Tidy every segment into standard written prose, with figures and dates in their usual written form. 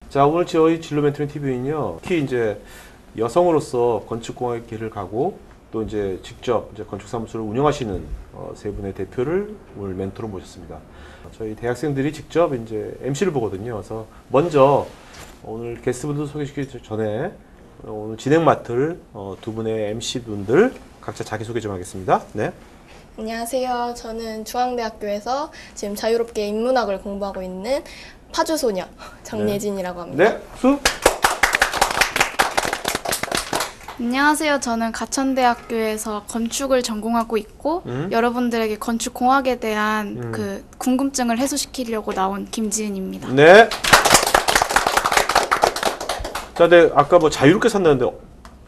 자, 오늘 저희 진로 멘토링 TV는요, 특히 이제 여성으로서 건축공학의 길을 가고 또 이제 직접 이제 건축사무소를 운영하시는 세 분의 대표를 오늘 멘토로 모셨습니다. 저희 대학생들이 직접 이제 MC를 보거든요. 그래서 먼저 오늘 게스트분들 소개시키기 전에 오늘 진행 맡을 두 분의 MC분들 각자 자기소개 좀 하겠습니다. 네. 안녕하세요. 저는 중앙대학교에서 지금 자유롭게 인문학을 공부하고 있는 파주소녀 정예진이라고 합니다. 네. 수. 안녕하세요. 저는 가천대학교에서 건축을 전공하고 있고 여러분들에게 건축공학에 대한 그 궁금증을 해소시키려고 나온 김지은입니다. 네. 자, 네, 아까 뭐 자유롭게 산다는데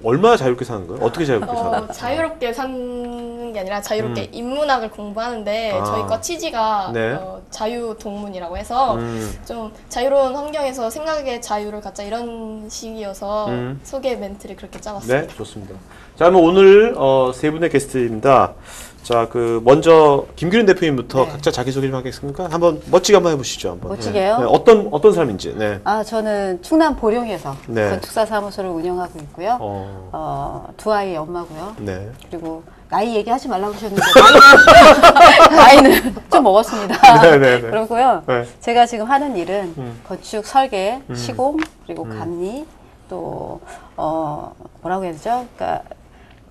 얼마나 자유롭게 사는 거예요? 어떻게 자유롭게 사는 거예요? 자유롭게 사는 게 아니라 자유롭게 인문학을 공부하는데 저희 과 취지가 네. 자유동문이라고 해서 좀 자유로운 환경에서 생각의 자유를 갖자 이런 식이어서 소개 멘트를 그렇게 짜봤습니다. 네, 좋습니다. 자, 그럼 오늘 세 분의 게스트입니다. 자, 그 먼저 김규린 대표님부터 네. 각자 자기소개 좀 하겠습니까? 한번 멋지게 한번 해보시죠. 한번. 멋지게요? 네. 네, 어떤 사람인지. 네. 저는 충남 보령에서 네. 건축사 사무소를 운영하고 있고요. 두 아이의 엄마고요. 네. 그리고 나이 얘기하지 말라고 하셨는데 나이는 좀 먹었습니다. 네네네. 그러고요. 네. 제가 지금 하는 일은 건축 설계, 시공, 그리고 감리, 또 뭐라고 해야 되죠? 그러니까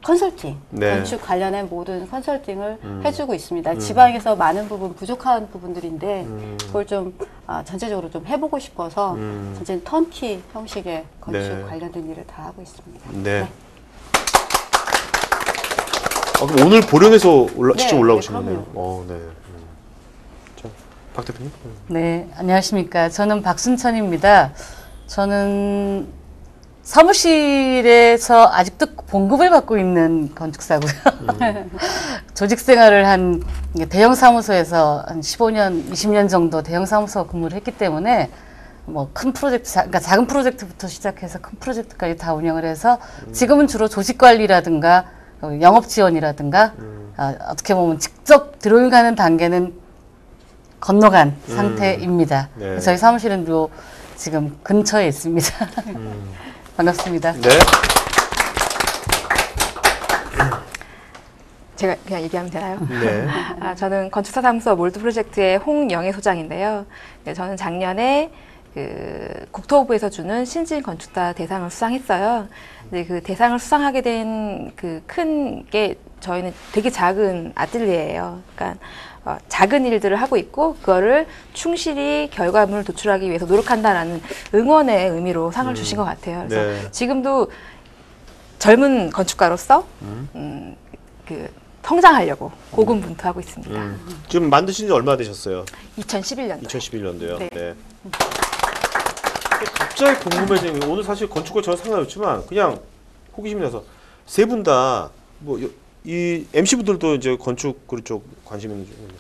컨설팅, 네. 건축 관련된 모든 컨설팅을 해주고 있습니다. 지방에서 많은 부분 부족한 부분들인데 그걸 좀 전체적으로 좀 해보고 싶어서 전체 턴키 형식의 건축 네. 관련된 일을 다 하고 있습니다. 네. 그럼 오늘 보령에서 직접 네, 올라오신 네, 거네요. 네. 자, 박 대표님. 네, 안녕하십니까. 저는 박순천입니다. 저는 사무실에서 아직도 봉급을 받고 있는 건축사고요. 조직 생활을 한 대형 사무소에서 한 15년, 20년 정도 대형 사무소 근무를 했기 때문에 뭐 큰 프로젝트, 그러니까 작은 프로젝트부터 시작해서 큰 프로젝트까지 다 운영을 해서 지금은 주로 조직 관리라든가 영업 지원이라든가 어떻게 보면 직접 들어가는 단계는 건너간 상태입니다. 네. 저희 사무실은 요 지금 근처에 있습니다. 반갑습니다. 네. 제가 그냥 얘기하면 되나요? 네. 저는 건축사 사무소 몰드 프로젝트의 홍영애 소장인데요. 네, 저는 작년에 그 국토부에서 주는 신진 건축사 대상을 수상했어요. 근데 그 대상을 수상하게 된 그 큰 게 저희는 되게 작은 아뜰리에예요. 그러니까 작은 일들을 하고 있고 그거를 충실히 결과물을 도출하기 위해서 노력한다라는 응원의 의미로 상을 주신 것 같아요. 그래서 네. 지금도 젊은 건축가로서 그 성장하려고 고군분투하고 있습니다. 지금 만드신 지 얼마나 되셨어요? 2011년도. 2011년도요. 네. 네. 갑자기 궁금해지는 게 오늘 사실 건축과 전혀 상관없지만 그냥 호기심이 나서 세 분 다 뭐 이 MC분들도 이제 건축 그쪽 관심 있는 중인데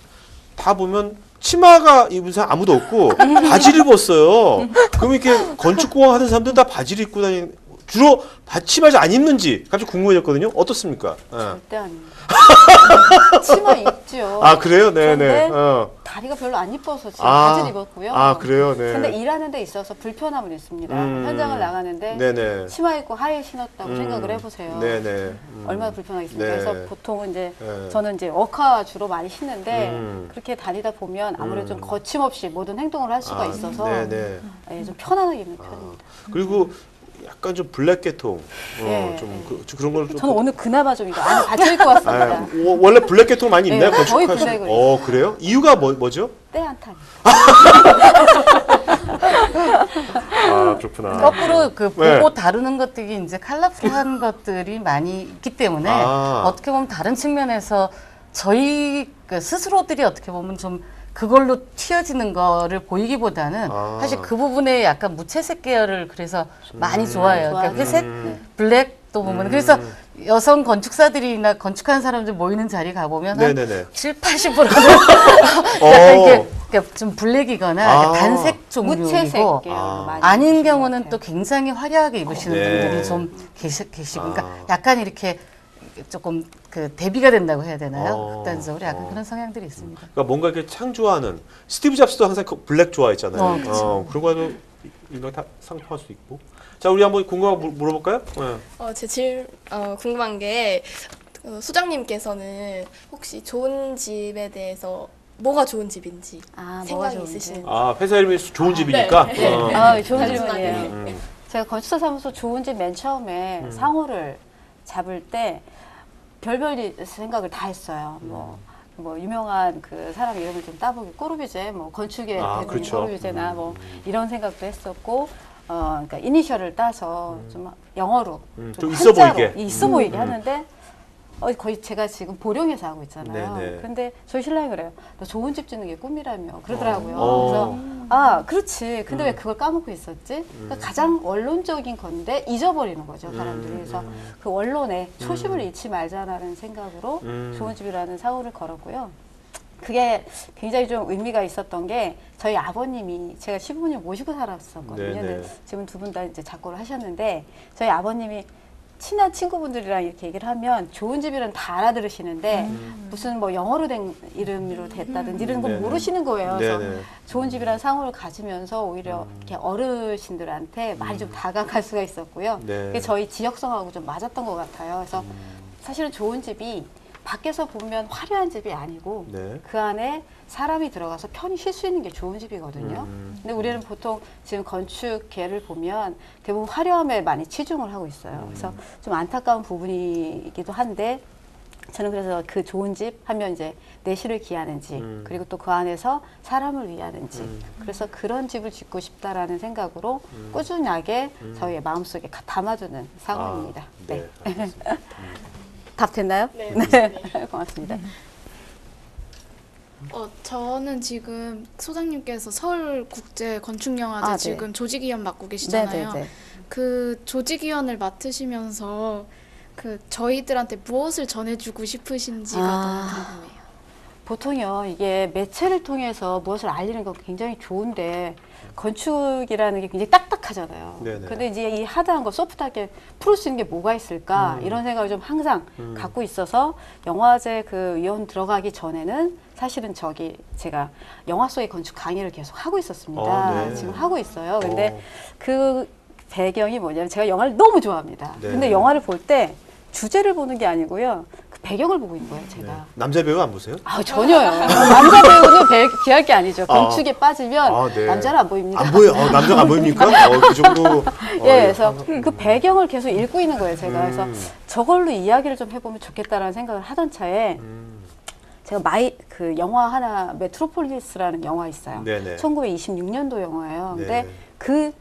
다 보면 치마가 입은 사람 아무도 없고 바지를 입었어요. 그럼 이렇게 건축공학 하는 사람들은 다 바지를 입고 다니는 주로 치마를 안 입는지 갑자기 궁금해졌거든요. 어떻습니까? 절대 아닙니다. 치마 입죠. 아 그래요? 네네. 그런데 다리가 별로 안 이뻐서 지금 아, 바지를 입었고요. 그래요? 네. 근데 일하는 데 있어서 불편함은 있습니다. 현장을 나가는데 네네. 치마 입고 하의 신었다고 생각을 해보세요. 네네. 얼마나 불편하겠습니까? 네. 그래서 보통은 이제 네. 저는 이제 워카 주로 많이 신는데 그렇게 다니다 보면 아무래도 좀 거침없이 모든 행동을 할 수가 있어서 네네. 예, 좀 편안하게 입는 편입니다. 그리고 약간 좀 블랙 계통, 예. 좀 그런 걸 좀. 저는 오늘 그나마 좀 이거 안에 받쳐 입고 왔습니다. 원래 블랙 계통 많이 입나요? 네, 거의 블랙을 그래요? 이유가 뭐죠? 때 한 탄. 그렇구나. 거꾸로 그 보고 네. 다루는 것들이 이제 컬러풀한 것들이 많이 있기 때문에 어떻게 보면 다른 측면에서 저희 그 스스로들이 어떻게 보면 좀 그걸로 튀어지는 거를 보이기보다는 사실 그 부분에 약간 무채색 계열을 그래서 많이 좋아해요. 그러니까 회색, 블랙도 보면 그래서 여성 건축사들이나 건축하는 사람들 모이는 자리 가보면 한 네네네. 7, 80%는 약간 이렇게 그러니까 좀 블랙이거나 약간 단색 종류이고 무채색 계열로 많이 아닌 입으시는 경우는 것 또 같아요. 굉장히 화려하게 입으시는 네. 분들이 좀 계시고 그러니까 약간 이렇게 조금 그 대비가 된다고 해야 되나요? 극단적으로 약간 그런 성향들이 있습니다. 그러니까 뭔가 이렇게 창조하는 스티브 잡스도 항상 블랙 좋아했잖아요. 그러고 일명 다 상통할 수 있고. 자, 우리 한번 궁금한 거 물어볼까요? 네. 궁금한 게 수장님께서는 혹시 좋은 집에 대해서 뭐가 좋은 집인지 뭐가 생각이 좋은지. 있으신지. 회사 이름이 좋은 집이니까. 네. 좋은 단순하게. 질문이에요. 제가 건축사 사무소 좋은 집 맨 처음에 상호를 잡을 때 별별 생각을 다 했어요. 뭐 유명한 그 사람 이름을 좀 따보기 꼬르비제, 뭐 건축의 대부분 그렇죠. 꼬르비제나 뭐 이런 생각도 했었고, 그러니까 이니셜을 따서 좀 영어로 좀 있어 보이게. 있어 보이게 하는데. 거의 제가 지금 보령에서 하고 있잖아요. 네네. 근데 저희 신랑이 그래요. 너 좋은 집 짓는 게 꿈이라며 그러더라고요. 그래서 그렇지. 근데 왜 그걸 까먹고 있었지? 그러니까 가장 원론적인 건데 잊어버리는 거죠, 사람들이. 그래서 그 원론에 초심을 잃지 말자라는 생각으로 좋은 집이라는 사고를 걸었고요. 그게 굉장히 좀 의미가 있었던 게 저희 아버님이 제가 시부모님 모시고 살았었거든요. 근데 지금 두 분 다 이제 작고를 하셨는데 저희 아버님이 친한 친구분들이랑 이렇게 얘기를 하면 좋은 집이란 다 알아들으시는데 무슨 뭐 영어로 된 이름으로 됐다든지 이런 거 모르시는 거예요. 그래서 좋은 집이라는 상호를 가지면서 오히려 이렇게 어르신들한테 많이 좀 다가갈 수가 있었고요. 그게 저희 지역성하고 좀 맞았던 것 같아요. 그래서 사실은 좋은 집이 밖에서 보면 화려한 집이 아니고 그 안에 사람이 들어가서 편히 쉴 수 있는 게 좋은 집이거든요. 근데 우리는 보통 지금 건축계를 보면 대부분 화려함에 많이 치중을 하고 있어요. 그래서 좀 안타까운 부분이기도 한데 저는 그래서 그 좋은 집 하면 이제 내실을 기하는 집 그리고 또 그 안에서 사람을 위하는 집 그래서 그런 집을 짓고 싶다라는 생각으로 꾸준하게 저희의 마음속에 담아두는 상황입니다. 네. 답 됐나요? 네. 고맙습니다. 저는 지금 소장님께서 서울국제건축영화제 네. 지금 조직위원 맡고 계시잖아요. 네네네. 그 조직위원을 맡으시면서 그 저희들한테 무엇을 전해주고 싶으신지가 너무 궁금해요. 보통요, 이게 매체를 통해서 무엇을 알리는 건 굉장히 좋은데 건축이라는 게 굉장히 딱딱하잖아요. 근데 이제 이 하드한 거 소프트하게 풀을 수 있는 게 뭐가 있을까 이런 생각을 좀 항상 갖고 있어서 영화제 그 위원 들어가기 전에는 사실은 제가 영화 속의 건축 강의를 계속 하고 있었습니다. 지금 하고 있어요. 근데 그 배경이 뭐냐면 제가 영화를 너무 좋아합니다. 근데 영화를 볼 때 주제를 보는 게 아니고요. 그 배경을 보고 있는 거예요, 제가. 남자 배우 안 보세요? 전혀요. 남자 배우는 귀할 게 아니죠. 건축에 빠지면 남자는 안 보입니다. 안 보여? 남자가 안 보입니까? 그 정도. 그래서 그 배경을 계속 읽고 있는 거예요, 제가. 그래서 저걸로 이야기를 좀 해보면 좋겠다라는 생각을 하던 차에 제가 그 영화 하나, 메트로폴리스라는 영화 있어요. 1926년도 영화예요. 근데 그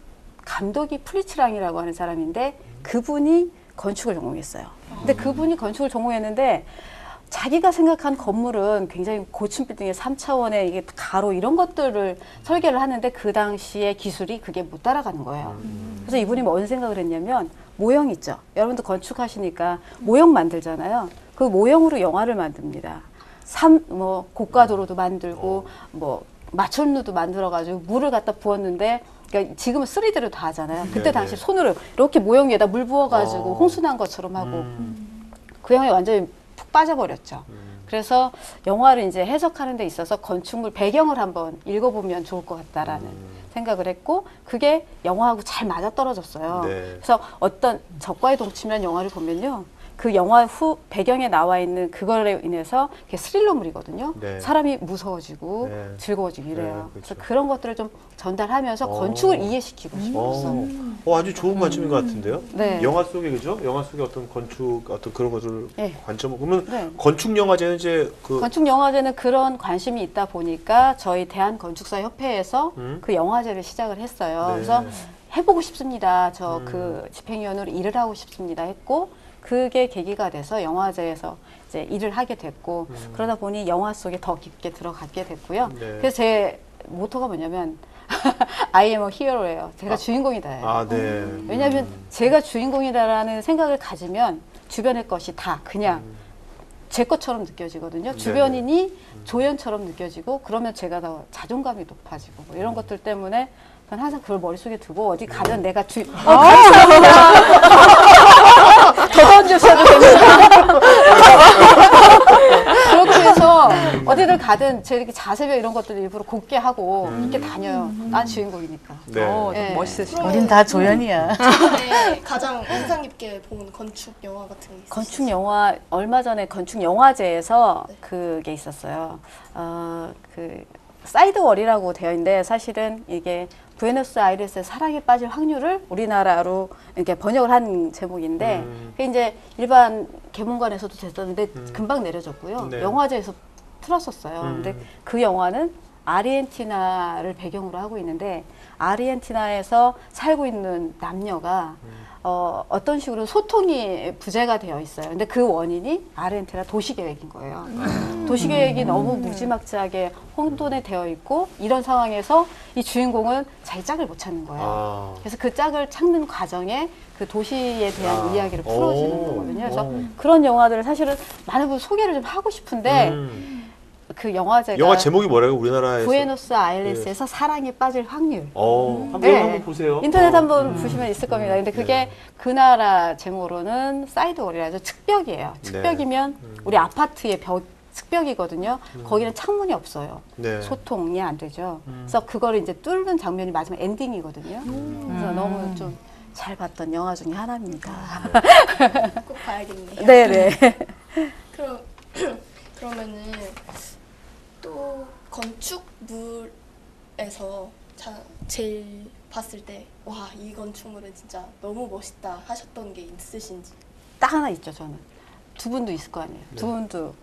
감독이 프리츠랑이라고 하는 사람인데 그분이 건축을 전공했어요. 근데 그분이 건축을 전공했는데 자기가 생각한 건물은 굉장히 고층 빌딩의 3차원의 이게 가로 이런 것들을 설계를 하는데 그 당시에 기술이 그게 못 따라가는 거예요. 그래서 이분이 뭔 생각을 했냐면 모형 있죠. 여러분도 건축하시니까 모형 만들잖아요. 그 모형으로 영화를 만듭니다. 고가도로도 만들고 뭐 마천루도 만들어가지고 물을 갖다 부었는데 그러니까 지금은 3D로 다 하잖아요. 그때 당시 손으로 이렇게 모형 위에다 물 부어가지고 홍수난 것처럼 하고 그 영화에 완전히 푹 빠져버렸죠. 그래서 영화를 이제 해석하는 데 있어서 건축물 배경을 한번 읽어보면 좋을 것 같다라는 생각을 했고 그게 영화하고 잘 맞아떨어졌어요. 그래서 어떤 적과의 동침이라는 영화를 보면요. 그 영화 배경에 나와 있는 그걸로 인해서 그게 스릴러물이거든요. 사람이 무서워지고 즐거워지고 이래요. 그래서 그런 것들을 좀 전달하면서 건축을 이해시키고 싶었어요. 아주 좋은 관점인 것 같은데요. 영화 속에 그죠? 영화 속에 어떤 건축 어떤 그런 것을 관점을 보면 건축 영화제는 이제 건축 영화제는 그런 관심이 있다 보니까 저희 대한건축사협회에서 그 영화제를 시작을 했어요. 그래서 해보고 싶습니다. 저 그 집행위원으로 일을 하고 싶습니다 했고 그게 계기가 돼서 영화제에서 이제 일을 하게 됐고 그러다 보니 영화 속에 더 깊게 들어가게 됐고요. 그래서 제 모토가 뭐냐면 I am a hero예요. 제가 주인공이다. 왜냐하면 제가 주인공이다라는 생각을 가지면 주변의 것이 다 그냥 제 것처럼 느껴지거든요. 주변인이 조연처럼 느껴지고 그러면 제가 더 자존감이 높아지고 뭐 이런 것들 때문에 난 항상 그걸 머릿속에 두고 어디 가면 내가 감사합니다. 더 던져주셔도 됩니다. 그렇게 해서 어디를 가든 제 이렇게 자세별 이런 것들 일부러 곱게 하고 이렇게 다녀요. 난 주인공이니까. 네. 좀 네. 멋있으시네. 우린 다 조연이야. 최근에 가장 인상 깊게 본 건축 영화 같은 게 있으세요? 건축 영화 얼마 전에 건축 영화제에서 네. 그게 있었어요. 그 사이드월이라고 되어 있는데 사실은 이게 부에노스아이레스의 사랑에 빠질 확률을 우리나라로 이렇게 번역을 한 제목인데 그게 이제 일반 개봉관에서도 됐었는데 금방 내려졌고요. 네. 영화제에서 틀었었어요. 근데 그 영화는 아르헨티나를 배경으로 하고 있는데 아르헨티나에서 살고 있는 남녀가 어떤 식으로 소통이 부재가 되어 있어요. 근데 그 원인이 아르헨티나 도시계획인 거예요. 도시계획이 너무 무지막지하게 혼돈에 되어 있고 이런 상황에서 이 주인공은 자기 짝을 못 찾는 거예요. 그래서 그 짝을 찾는 과정에 그 도시에 대한 이야기를 풀어주는 거거든요. 그래서 그런 영화들을 사실은 많은 분 소개를 좀 하고 싶은데 그 영화제가 영화 제목이 뭐라고 우리나라에서? 부에노스아이레스에서 사랑에 빠질 확률. 한번 네. 한번 보세요. 인터넷 한번 보시면 있을 겁니다. 근데 그게 그 나라 제목으로는 사이드월이라죠. 측벽이에요. 측벽이면 우리 아파트의 측벽이거든요. 거기는 창문이 없어요. 네. 소통이 안 되죠. 그래서 그거를 이제 뚫는 장면이 마지막 엔딩이거든요. 그래서 너무 좀 잘 봤던 영화 중에 하나입니다. 꼭 봐야겠네요. 네네. 그러면은 또 건축물에서 제일 봤을 때 와, 이 건축물은 진짜 너무 멋있다 하셨던 게 있으신지? 딱 하나 있죠, 저는. 두 분도 있을 거 아니에요. 두 분도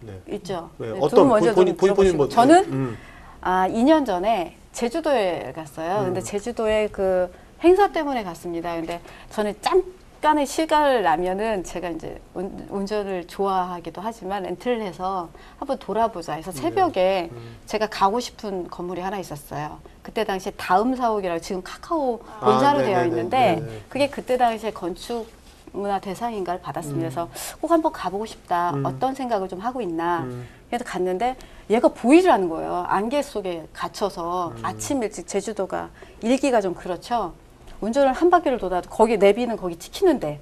네. 있죠. 네. 네, 어떤 먼저 본인 들어보시고. 뭐 저는 2년 전에 제주도에 갔어요. 근데 제주도에 그 행사 때문에 갔습니다. 근데 저는 잠깐의 시간을 나면은 제가 이제 운전을 좋아하기도 하지만 렌트를 해서 한번 돌아보자 해서 새벽에 제가 가고 싶은 건물이 하나 있었어요. 그때 당시에 다음 사옥이라고 지금 카카오 본사로 되어 네네네. 있는데 네네. 그게 그때 당시에 건축 문화 대상인가를 받았습니다. 그래서 꼭 한번 가보고 싶다. 어떤 생각을 좀 하고 있나. 그래서 갔는데 얘가 보이지않는 거예요. 안개 속에 갇혀서 아침 일찍 제주도가 일기가 좀 그렇죠. 운전을 한 바퀴를 돌아도 거기 내비는 거기 찍히는데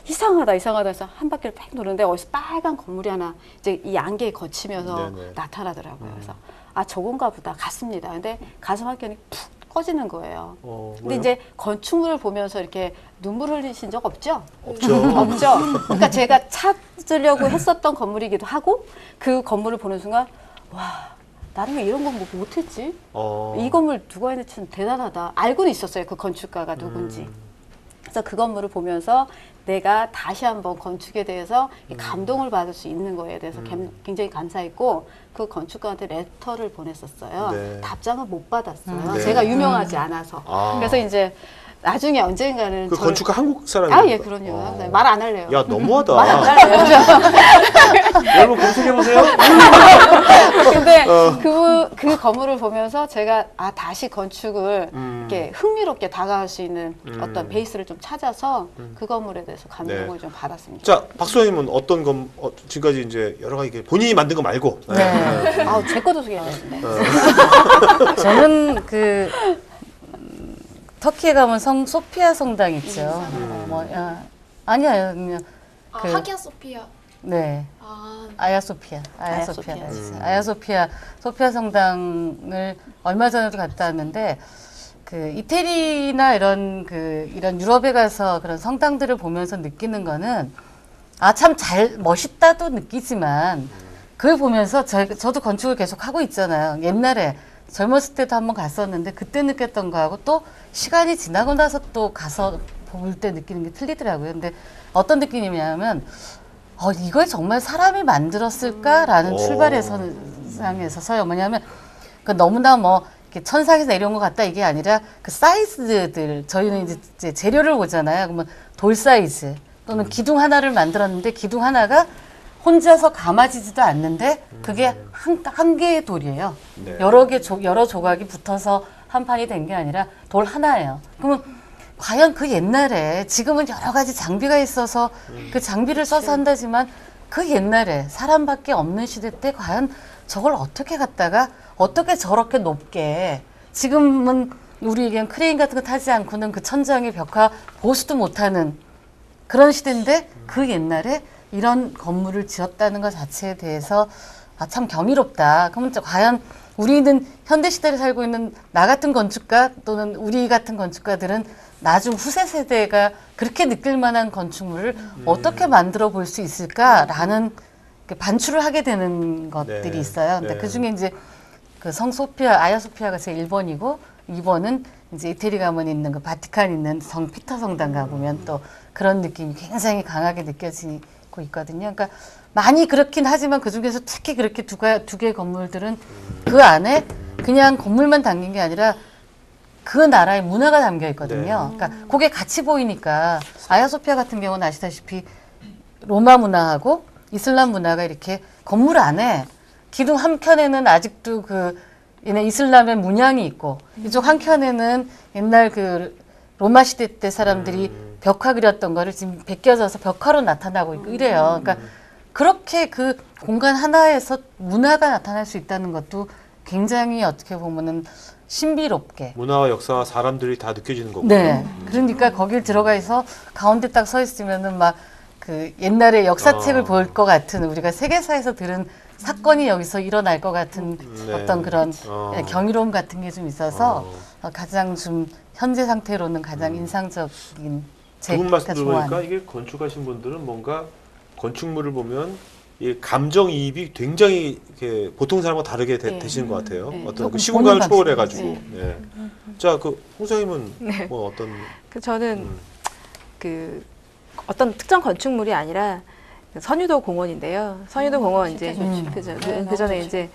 이상하다 해서 한 바퀴를 뺑 도는데 어디서 빨간 건물이 하나 이제 이 안개에 거치면서 네네. 나타나더라고요. 그래서 아 저건가 보다 갔습니다. 근데 가슴 한켠이 푹 꺼지는 거예요. 근데 왜요? 이제 건축물을 보면서 이렇게 눈물 흘리신 적 없죠? 없죠. 없죠. 그러니까 제가 찾으려고 했었던 건물이기도 하고 그 건물을 보는 순간 와 나는 왜 이런 건 못했지? 이 건물 누가 해냈지 대단하다. 알고는 있었어요. 그 건축가가 누군지. 그래서 그 건물을 보면서 내가 다시 한번 건축에 대해서 감동을 받을 수 있는 거에 대해서 굉장히 감사했고 그 건축가한테 레터를 보냈었어요. 네. 답장은 못 받았어요. 네. 제가 유명하지 않아서. 그래서 이제 나중에 언젠가는 그 저를- 건축가 한국 사람이에요? 아, 예, 그럼요. 말 안 할래요. 야, 너무하다. 말 안 할래요. 여러분 검색해 보세요. 근데 그 건물을 보면서 제가 다시 건축을 이렇게 흥미롭게 다가갈 수 있는 어떤 베이스를 좀 찾아서 그 건물에 대해서 감동을 네. 좀 받았습니다. 자, 박수현님은 어떤 지금까지 이제 여러 가지 이렇게 본인이 만든 거 말고. 네. 제 것도 소개해야 되는데. 저는 그 터키에 가면 소피아 성당 있죠. 아니야, 그냥 그- 하기야 소피아. 네. 아야소피아 소피아 성당을 얼마 전에도 갔다 왔는데 그 이태리나 이런 유럽에 가서 그런 성당들을 보면서 느끼는 거는 참 멋있다도 느끼지만 그걸 보면서 저도 건축을 계속 하고 있잖아요. 옛날에 젊었을 때도 한번 갔었는데 그때 느꼈던 거하고 또 시간이 지나고 나서 또 가서 볼 때 느끼는 게 틀리더라고요. 근데 어떤 느낌이냐면 이걸 정말 사람이 만들었을까라는 출발의 상에서요. 뭐냐면 그 너무나 이렇게 천상에서 내려온 것 같다 이게 아니라 그 사이즈들 저희는 이제 재료를 보잖아요. 그러면 돌 사이즈 또는 기둥 하나를 만들었는데 기둥 하나가 혼자서 감아지지도 않는데 그게 한 개의 돌이에요. 네. 여러 조각이 붙어서 한 판이 된 게 아니라 돌 하나예요. 그러면 과연 그 옛날에 지금은 여러 가지 장비가 있어서 그 장비를 써서 한다지만 그 옛날에 사람밖에 없는 시대 때 과연 저걸 어떻게 갖다가 어떻게 저렇게 높게 지금은 우리에겐 크레인 같은 거 타지 않고는 그 천장의 벽화 보수도 못하는 그런 시대인데 그 옛날에 이런 건물을 지었다는 것 자체에 대해서 아, 참 경이롭다. 그러면 과연 우리는 현대 시대를 살고 있는 나 같은 건축가 또는 우리 같은 건축가들은 나중 후세 세대가 그렇게 느낄 만한 건축물을 어떻게 만들어 볼 수 있을까라는 반출을 하게 되는 것들이 네. 있어요. 근데 네. 그 중에 이제 그 성소피아, 아야 소피아가 제 1번이고 2번은 이제 이태리 가문에 있는 그 바티칸 있는 성 피터 성당 가보면 또 그런 느낌이 굉장히 강하게 느껴지고 있거든요. 그러니까 많이 그렇긴 하지만 그 중에서 특히 그렇게 두 개의 건물들은 그 안에 그냥 건물만 담긴 게 아니라 그 나라의 문화가 담겨 있거든요. 그러니까 그게 같이 보이니까 아야소피아 같은 경우는 아시다시피 로마 문화하고 이슬람 문화가 이렇게 건물 안에 기둥 한 켠에는 아직도 그 얘네 이슬람의 문양이 있고 이쪽 한 켠에는 옛날 그 로마 시대 때 사람들이 벽화 그렸던 거를 지금 베껴져서 벽화로 나타나고 있고 이래요. 그러니까 그렇게 그 공간 하나에서 문화가 나타날 수 있다는 것도 굉장히 어떻게 보면은 신비롭게. 문화와 역사와 사람들이 다 느껴지는 거고. 네. 그러니까 거길 들어가서 가운데 딱 서 있으면은 막 그 옛날에 역사책을 볼 것 같은 우리가 세계사에서 들은 사건이 여기서 일어날 것 같은 네. 어떤 그런 경이로움 같은 게 좀 있어서 가장 좀 현재 상태로는 가장 인상적인 두 분 말씀 제가 들어보니까 좋아하는. 이게 건축하신 분들은 뭔가 건축물을 보면 이 감정이입이 굉장히 이렇게 보통 사람과 다르게 네. 되시는 것 같아요. 네. 어떤 조금 그 시공간을 보는 초월해가지고. 방식이. 네. 자, 그 홍사님은 네. 뭐 어떤? 그 저는 그 어떤 특정 건축물이 아니라 그 선유도 공원인데요. 선유도 공원 이제 그죠. 그 전에 이제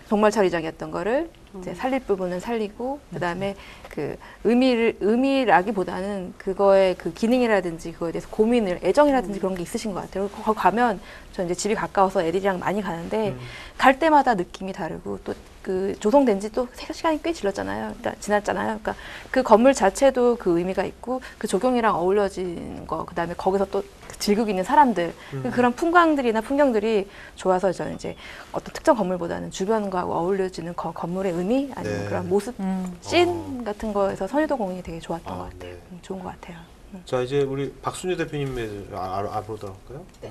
동물 처리장이었던 거를 이제 살릴 부분은 살리고 그다음에 그 의미라기보다는 그거의 그 기능이라든지 그거에 대해서 고민을 애정이라든지 그런 게 있으신 것 같아요. 거기 가면 저 이제 집이 가까워서 애들이랑 많이 가는데 갈 때마다 느낌이 다르고 또 그 조성된 지 또 시간이 꽤 지났잖아요. 그러니까 그 건물 자체도 그 의미가 있고 그 조경이랑 어우러진 거 그다음에 거기서 또 즐기고 있는 사람들 그런 풍광들이나 풍경들이 좋아서 저는 이제 어떤 특정 건물보다는 주변과 어울려지는 건물의 의미 아니면 네. 그런 모습 씬 같은 거에서 선유도 공원이 되게 좋았던 것 같아요. 네. 좋은 것 같아요. 자, 이제 우리 박순유 대표님의 알아보도록 할까요? 네.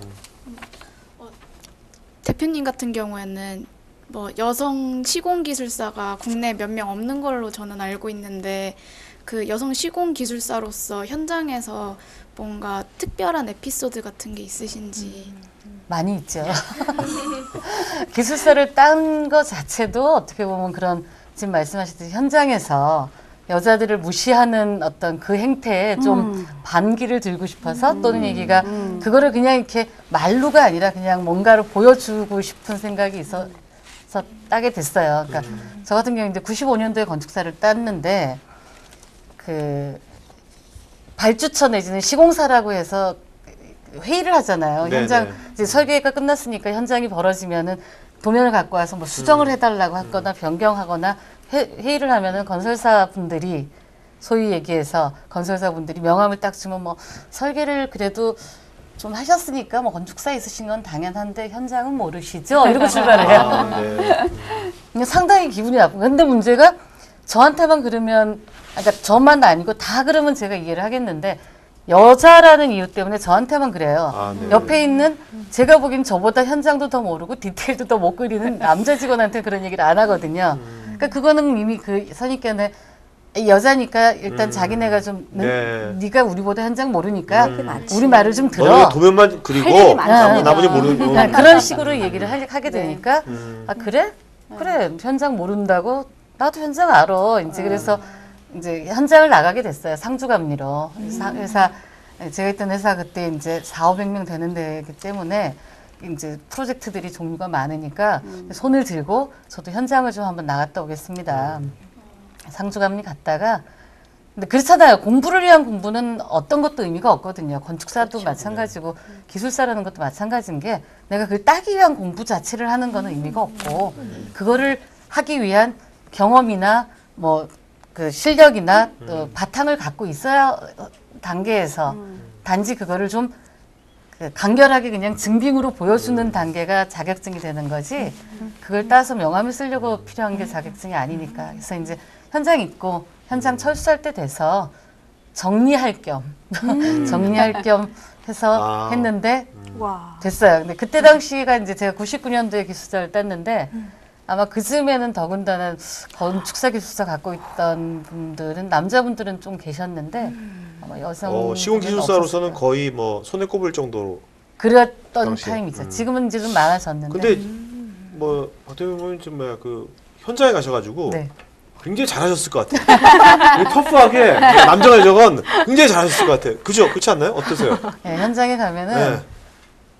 대표님 같은 경우에는 뭐 여성 시공 기술사가 국내에 몇 명 없는 걸로 저는 알고 있는데 그 여성 시공 기술사로서 현장에서 뭔가 특별한 에피소드 같은 게 있으신지. 많이 있죠. 기술사를 딴 것 자체도 어떻게 보면 그런 지금 말씀하셨듯이 현장에서 여자들을 무시하는 어떤 그 행태에 좀 반기를 들고 싶어서 또는 얘기가 그거를 그냥 이렇게 말로가 아니라 그냥 뭔가를 보여주고 싶은 생각이 있어서 따게 됐어요. 그러니까 저 같은 경우 이제 95년도에 건축사를 땄는데 그 발주처 내지는 시공사라고 해서 회의를 하잖아요. 네네. 현장 이제 설계가 끝났으니까 현장이 벌어지면은 도면을 갖고 와서 뭐 수정을 해달라고 하거나 변경하거나 회의를 하면은 건설사 분들이 소위 얘기해서 건설사 분들이 명함을 딱 주면 뭐 설계를 그래도 좀 하셨으니까 뭐 건축사 있으신 건 당연한데 현장은 모르시죠? 이러고 출발해요. 아, 네. 그냥 상당히 기분이 나쁜. 근데 문제가 저한테만 그러면, 그러니까 저만 아니고 다 그러면 제가 이해를 하겠는데 여자라는 이유 때문에 저한테만 그래요. 아, 네. 옆에 있는 제가 보기엔 저보다 현장도 더 모르고 디테일도 더 못 그리는 남자 직원한테 그런 얘기를 안 하거든요. 그러니까 그거는 이미 그 선입견에 여자니까 일단 자기네가 좀 네. 네가 우리보다 현장 모르니까 우리 말을 좀 들어. 너는 도면만 그리고 할 일이 많으시니까. 나머지 모르는 네, 그런 식으로 얘기를 하게 되니까 아 그래? 그래 현장 모른다고? 나도 현장 알아. 이제 그래서 이제 현장을 나가게 됐어요. 상주감리로. 회사 제가 있던 회사 그때 이제 400~500명 되는 데이기 때문에 이제 프로젝트들이 종류가 많으니까 손을 들고 저도 현장을 좀 한번 나갔다 오겠습니다. 상주감리 갔다가 근데 그렇잖아요. 공부를 위한 공부는 어떤 것도 의미가 없거든요. 건축사도 마찬가지고 기술사라는 것도 마찬가지인 게 내가 그걸 따기 위한 공부 자체를 하는 거는 의미가 없고 그거를 하기 위한 경험이나 뭐 그 실력이나 또 바탕을 갖고 있어야 단계에서 단지 그거를 좀 그 간결하게 그냥 증빙으로 보여주는 단계가 자격증이 되는 거지 그걸 따서 명함을 쓰려고 필요한 게 자격증이 아니니까 그래서 이제 현장 있고 현장 철수할 때 돼서 정리할 겸 정리할 겸 해서 했는데 와. 됐어요. 근데 그때 당시가 이제 제가 99년도에 기술사를 땄는데 아마 그즈음에는 더군다나 건축사 기술사 갖고 있던 분들은 남자분들은 좀 계셨는데 아마 여성 시공 기술사로서는 거의 뭐 손에 꼽을 정도로. 그랬던 당시에. 타임이죠. 지금은 이제 좀 많아졌는데. 근데 뭐 박대표님은 좀 뭐야 그 현장에 가셔가지고 네. 굉장히 잘하셨을 것 같아요. 터프하게 남자가 여자건 굉장히 잘하셨을 것 같아요. 그죠? 그렇지 않나요? 어떠세요? 네, 현장에 가면은 네.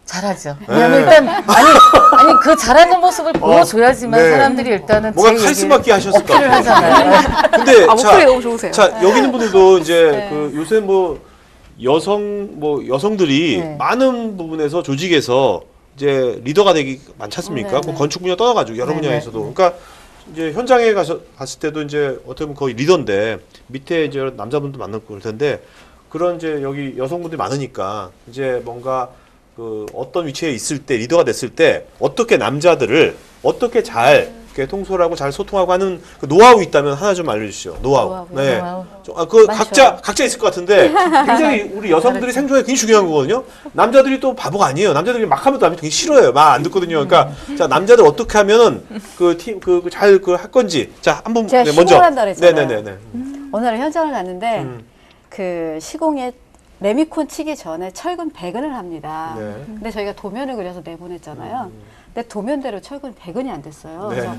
잘하죠. 왜냐면 일단 아니 그 잘하는 모습을 보여줘야지만 네. 사람들이 일단은 뭔가 제 카리스마 있게 하셨을 것 어필을 같아요. 하잖아요. 근데 목소리 너무 좋으세요. 자 여기 있는 분들도 이제 네. 그 요새 뭐 여성들이 네. 많은 부분에서 조직에서 이제 리더가 되기 많지 않습니까? 네, 네. 건축 분야 떠나가지고 여러 네, 분야에서도. 네. 그러니까 이제 현장에 갔을 때도 이제 어떻게 보면 거의 리더인데 밑에 이제 남자분도 많을 그럴 텐데 그런 이제 여기 여성분들이 많으니까 이제 뭔가 그 어떤 위치에 있을 때 리더가 됐을 때 어떻게 남자들을 어떻게 잘 이렇게 통솔하고 잘 소통하고 하는 그 노하우 있다면 하나 좀 알려주시죠. 노하우. 네. 노하우. 그 많죠. 각자 있을 것 같은데 굉장히 우리 여성들이 생존에 굉장히 중요한 거거든요. 남자들이 또 바보가 아니에요. 남자들이 막 하면 또 되게 싫어해요. 말 안 듣거든요. 그러니까 자 남자들 어떻게 하면은 그 팀 잘 할 건지 자 한번 제가 먼저. 시공을 한다 그랬잖아요. 네네네네. 어느 날 현장을 갔는데 음. 그 시공에 레미콘 치기 전에 철근 배근을 합니다. 네. 근데 저희가 도면을 그려서 내보냈잖아요. 근데 도면대로 철근 배근이 안 됐어요. 네. 그래서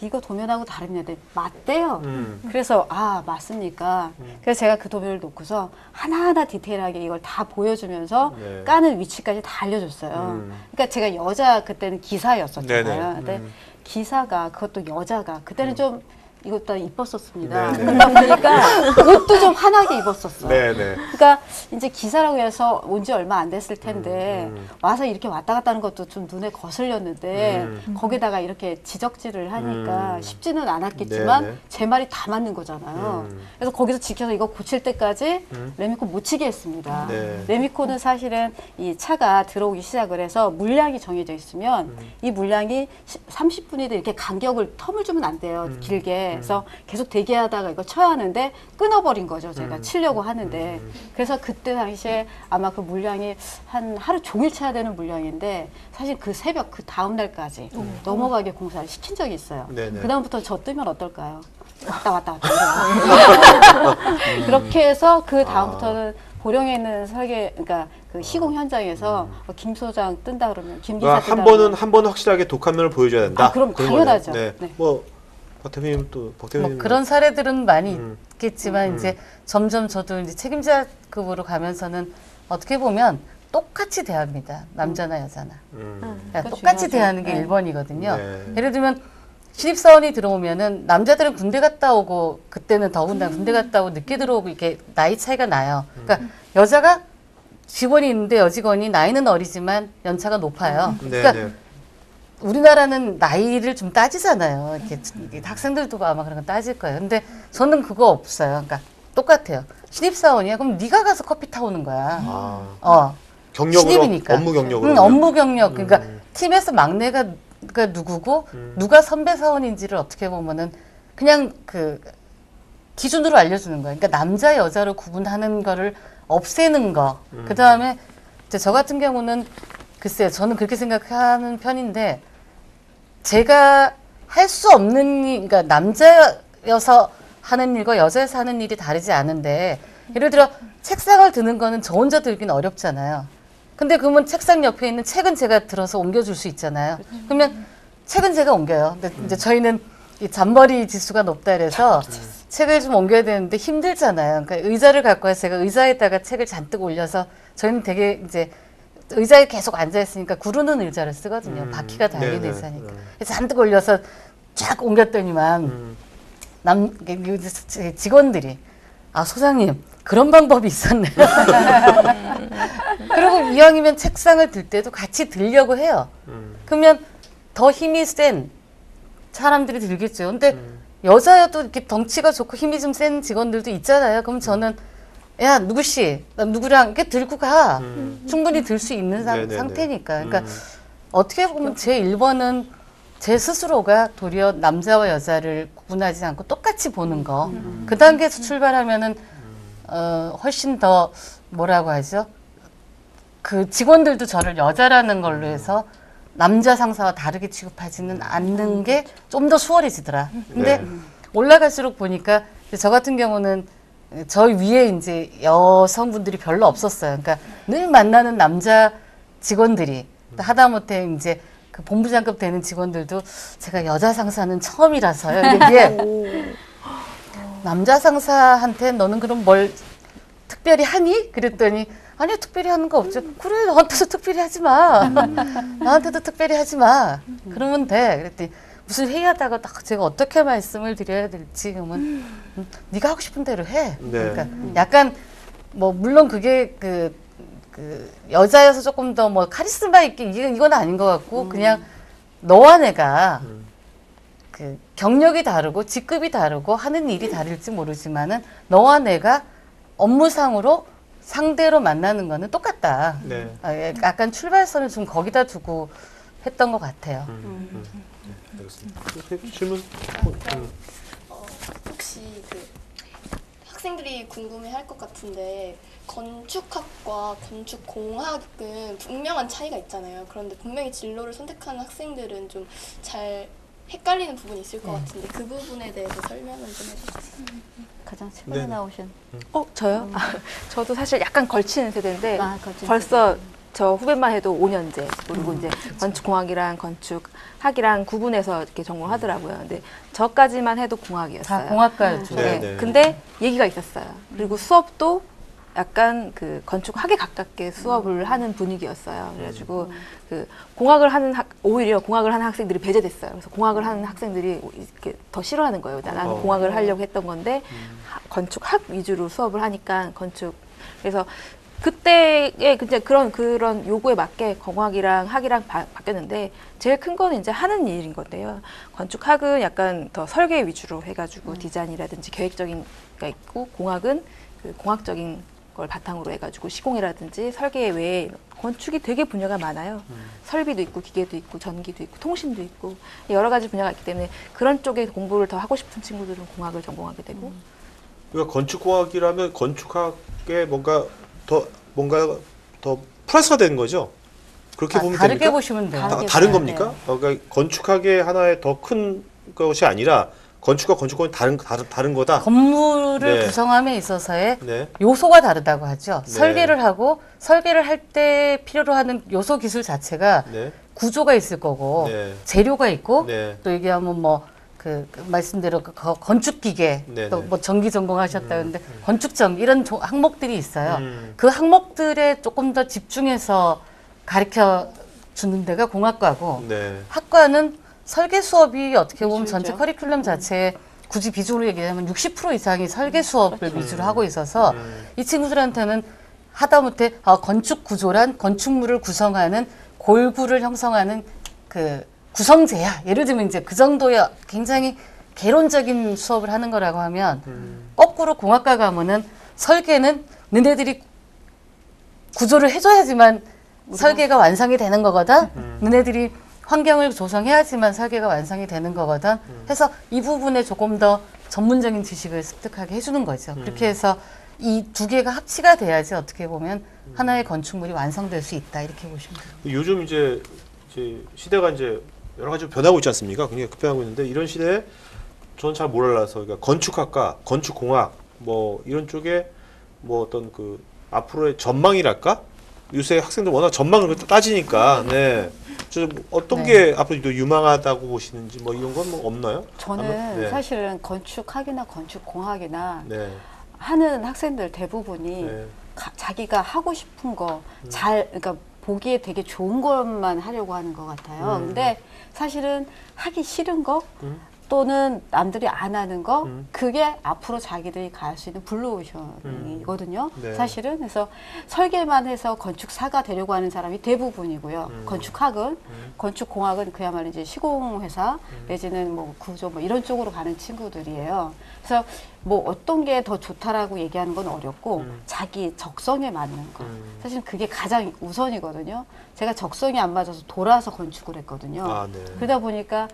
이거 도면하고 다릅니다. 맞대요. 음. 그래서 아 맞습니까? 그래서 제가 그 도면을 놓고서 하나하나 디테일하게 이걸 다 보여주면서 네. 까는 위치까지 다 알려줬어요. 음. 그러니까 제가 여자 그때는 기사였었잖아요. 네네. 근데 기사가 그것도 여자가 그때는 좀 이것도 이뻤었습니다. 네네. 그러다 보니까 옷도 좀 환하게 입었었어요. 네네. 그러니까 이제 기사라고 해서 온 지 얼마 안 됐을 텐데 와서 이렇게 왔다 갔다 하는 것도 좀 눈에 거슬렸는데 거기다가 이렇게 지적질을 하니까 쉽지는 않았겠지만 네네. 제 말이 다 맞는 거잖아요. 그래서 거기서 지켜서 이거 고칠 때까지 레미콘 못 치게 했습니다. 네. 레미콘은 사실은 이 차가 들어오기 시작을 해서 물량이 정해져 있으면 이 물량이 30분이든 이렇게 간격을 텀을 주면 안 돼요. 길게. 그래서 계속 대기하다가 이거 쳐야 하는데 끊어버린 거죠. 제가 치려고 하는데. 그래서 그때 당시에 아마 그 물량이 한 하루 종일 쳐야 되는 물량인데 사실 그 새벽 그 다음 날까지 넘어가게 공사를 시킨 적이 있어요. 네네. 그다음부터 저 뜨면 어떨까요? 왔다. 그렇게 해서 그 다음부터는 보령에 있는 설계, 그러니까 그 시공 현장에서 김 소장 뜬다 그러면 김 기사 그러니까 뜬다 한 번은 확실하게 독한 면을 보여줘야 된다. 아, 그럼 그런 당연하죠. 거네요. 네. 네. 뭐 박대표님 또 박대표님 뭐 그런 사례들은 많이 음. 있겠지만 이제 점점 저도 이제 책임자급으로 가면서는 어떻게 보면 똑같이 대합니다. 남자나 여자나. 그러니까 그거 똑같이 중요하죠. 대하는 게 네. 1번이거든요. 네. 예를 들면 신입사원이 들어오면은 남자들은 군대 갔다 오고 그때는 더군다나 군대 갔다 오고 늦게 들어오고 이렇게 나이 차이가 나요. 그러니까 여자가 직원이 있는데 여직원이 나이는 어리지만 연차가 높아요. 네, 그러니까 네. 우리나라는 나이를 좀 따지잖아요. 이렇게 학생들도 아마 그런 거 따질 거예요. 근데 저는 그거 없어요. 그러니까 똑같아요. 신입사원이야. 그럼 네가 가서 커피 타오는 거야. 아, 경력으로 신입이니까. 업무 경력으로. 업무 경력. 그러니까 팀에서 막내가 누구고 누가 선배 사원인지를 어떻게 보면은 그냥 그 기준으로 알려주는 거예요. 그러니까 남자 여자로 구분하는 거를 없애는 거. 그 다음에 이제 저 같은 경우는 글쎄요, 저는 그렇게 생각하는 편인데 제가 할 수 없는 일, 그러니까 남자여서 하는 일과 여자여서 하는 일이 다르지 않은데 예를 들어 책상을 드는 거는 저 혼자 들기는 어렵잖아요. 근데 그러면 책상 옆에 있는 책은 제가 들어서 옮겨줄 수 있잖아요. 그러면 책은 제가 옮겨요. 근데 이제 저희는 이 잔머리 지수가 높다 그래서 책을 좀 옮겨야 되는데 힘들잖아요. 그러니까 의자를 갖고 와서 제가 의자에다가 책을 잔뜩 올려서 저희는 되게 이제 의자에 계속 앉아있으니까 구르는 의자를 쓰거든요. 바퀴가 달린 네네. 의자니까. 그래서 잔뜩 올려서 쫙 옮겼더니만 직원들이 아 소장님 그런 방법이 있었네요. 그리고 이왕이면 책상을 들 때도 같이 들려고 해요. 그러면 더 힘이 센 사람들이 들겠죠. 근데 여자여도 이렇게 덩치가 좋고 힘이 좀 센 직원들도 있잖아요. 그럼 저는 야 누구씨 나 누구랑 이렇게 들고 가. 충분히 들 수 있는 네네네. 상태니까. 그러니까 어떻게 보면 제 1번은 제 스스로가 도리어 남자와 여자를 구분하지 않고 똑같이 보는 거. 그 단계에서 출발하면은 훨씬 더 뭐라고 하죠? 그 직원들도 저를 여자라는 걸로 해서 남자 상사와 다르게 취급하지는 않는 게 좀 더 수월해지더라. 근데 네. 올라갈수록 보니까 저 같은 경우는 저 위에 이제 여성분들이 별로 없었어요. 그러니까 늘 만나는 남자 직원들이 하다못해 이제 그 본부장급 되는 직원들도 제가 여자 상사는 처음이라서요. 이게 남자 상사한테 너는 그럼 뭘 특별히 하니? 그랬더니 아니요, 특별히 하는 거 없죠. 그래, 너한테도 특별히 하지 마. 나한테도 특별히 하지 마. 그러면 돼. 그랬더니 무슨 회의하다가 딱 제가 어떻게 말씀을 드려야 될지 그러면 네가 하고 싶은 대로 해. 네. 그러니까 약간 뭐 물론 그게 그 여자여서 조금 더 뭐 카리스마 있게 이건 아닌 것 같고 그냥 너와 내가 그 경력이 다르고 직급이 다르고 하는 일이 다를지 모르지만은 너와 내가 업무상으로 상대로 만나는 거는 똑같다. 네. 약간 출발선을 좀 거기다 두고 했던 것 같아요. 네, 알겠습니다. 질문? 혹시 그 학생들이 궁금해할 것 같은데 건축학과 건축공학은 분명한 차이가 있잖아요. 그런데 분명히 진로를 선택하는 학생들은 좀 잘 헷갈리는 부분이 있을 것 같은데 그 부분에 대해서 설명을 좀 해주세요. 가장 최근에 네. 나오신 저요? 저도 사실 약간 걸치는 세대인데 걸치는 벌써 저 후배만 해도 5년제 그리고 이제 건축공학이랑 건축학이랑 구분해서 이렇게 전공을 하더라고요. 근데 저까지만 해도 공학이었어요. 다 공학과였죠. 네, 네. 네. 근데 얘기가 있었어요. 그리고 수업도 약간 그 건축학에 가깝게 수업을 하는 분위기였어요. 그래가지고 그 공학을 하는 오히려 공학을 하는 학생들이 배제됐어요. 그래서 공학을 하는 학생들이 이렇게 더 싫어하는 거예요. 나는 공학을 하려고 했던 건데 건축학 위주로 수업을 하니까 그래서 그때의 이제 그런 요구에 맞게 공학이랑 학이랑 바뀌었는데 제일 큰 거는 이제 하는 일인 건데요. 건축학은 약간 더 설계 위주로 해가지고 디자인이라든지 계획적인 게 있고 공학은 그 공학적인 걸 바탕으로 해가지고 시공이라든지 설계 외에 건축이 되게 분야가 많아요. 설비도 있고 기계도 있고 전기도 있고 통신도 있고 여러 가지 분야가 있기 때문에 그런 쪽에 공부를 더 하고 싶은 친구들은 공학을 전공하게 되고 그러니까 건축공학이라면 건축학에 뭔가 더 플러스가 되는 거죠. 그렇게 보면 다르게 됩니까? 보시면 돼요. 다른 봐야 겁니까? 돼요. 그러니까 건축학의 하나의 더 큰 것이 아니라 건축과 건축공학이 다른 거다. 건물을 네. 구성함에 있어서의 네. 요소가 다르다고 하죠. 네. 설계를 하고 설계를 할 때 필요로 하는 요소 기술 자체가 네. 구조가 있을 거고 네. 재료가 있고 네. 또 얘기하면 뭐 그 말씀대로 건축 기계 네, 또 네. 뭐 전기 전공하셨다는데 건축전 이런 항목들이 있어요. 음. 그 항목들에 조금 더 집중해서 가르쳐 주는 데가 공학과고 네. 학과는 설계 수업이 어떻게 보면 위주죠. 전체 커리큘럼 자체에 굳이 비중으로 얘기하면 60% 이상이 설계 수업을 위주로 하고 있어서 이 친구들한테는 하다못해 건축 구조란 건축물을 구성하는 골구를 형성하는 그 구성재야. 예를 들면 이제 그 정도의 굉장히 개론적인 수업을 하는 거라고 하면 거꾸로 공학과 가면은 설계는 너네들이 구조를 해줘야지만 설계가 완성이 되는 거거든. 너네들이 환경을 조성해야지만 설계가 완성이 되는 거거든. 해서 이 부분에 조금 더 전문적인 지식을 습득하게 해주는 거죠. 그렇게 해서 이 두 개가 합치가 돼야지 어떻게 보면 하나의 건축물이 완성될 수 있다 이렇게 보시면 돼요. 요즘 이제 시대가 이제 여러 가지 변하고 있지 않습니까? 굉장히 급변하고 있는데 이런 시대에 저는 잘 몰라서 그러니까 건축학과, 건축공학 뭐 이런 쪽에 뭐 어떤 그 앞으로의 전망이랄까? 요새 학생들 워낙 전망을 따지니까 네. 좀 어떤 게 앞으로 더 유망하다고 보시는지 뭐 이런 건 뭐 없나요? 저는 네. 사실은 건축학이나 건축공학이나 네. 하는 학생들 대부분이 네. 자기가 하고 싶은 거 그러니까 보기에 되게 좋은 것만 하려고 하는 것 같아요. 근데 사실은 하기 싫은 거 또는 남들이 안 하는 거 그게 앞으로 자기들이 갈 수 있는 블루오션이거든요. 네. 사실은 그래서 설계만 해서 건축사가 되려고 하는 사람이 대부분이고요. 건축학은 건축공학은 그야말로 이제 시공회사 내지는 뭐 구조 뭐 이런 쪽으로 가는 친구들이에요. 그래서 뭐 어떤 게 더 좋다라고 얘기하는 건 어렵고 자기 적성에 맞는 거 사실 그게 가장 우선이거든요. 제가 적성이 안 맞아서 돌아서 건축을 했거든요. 아, 네. 그러다 보니까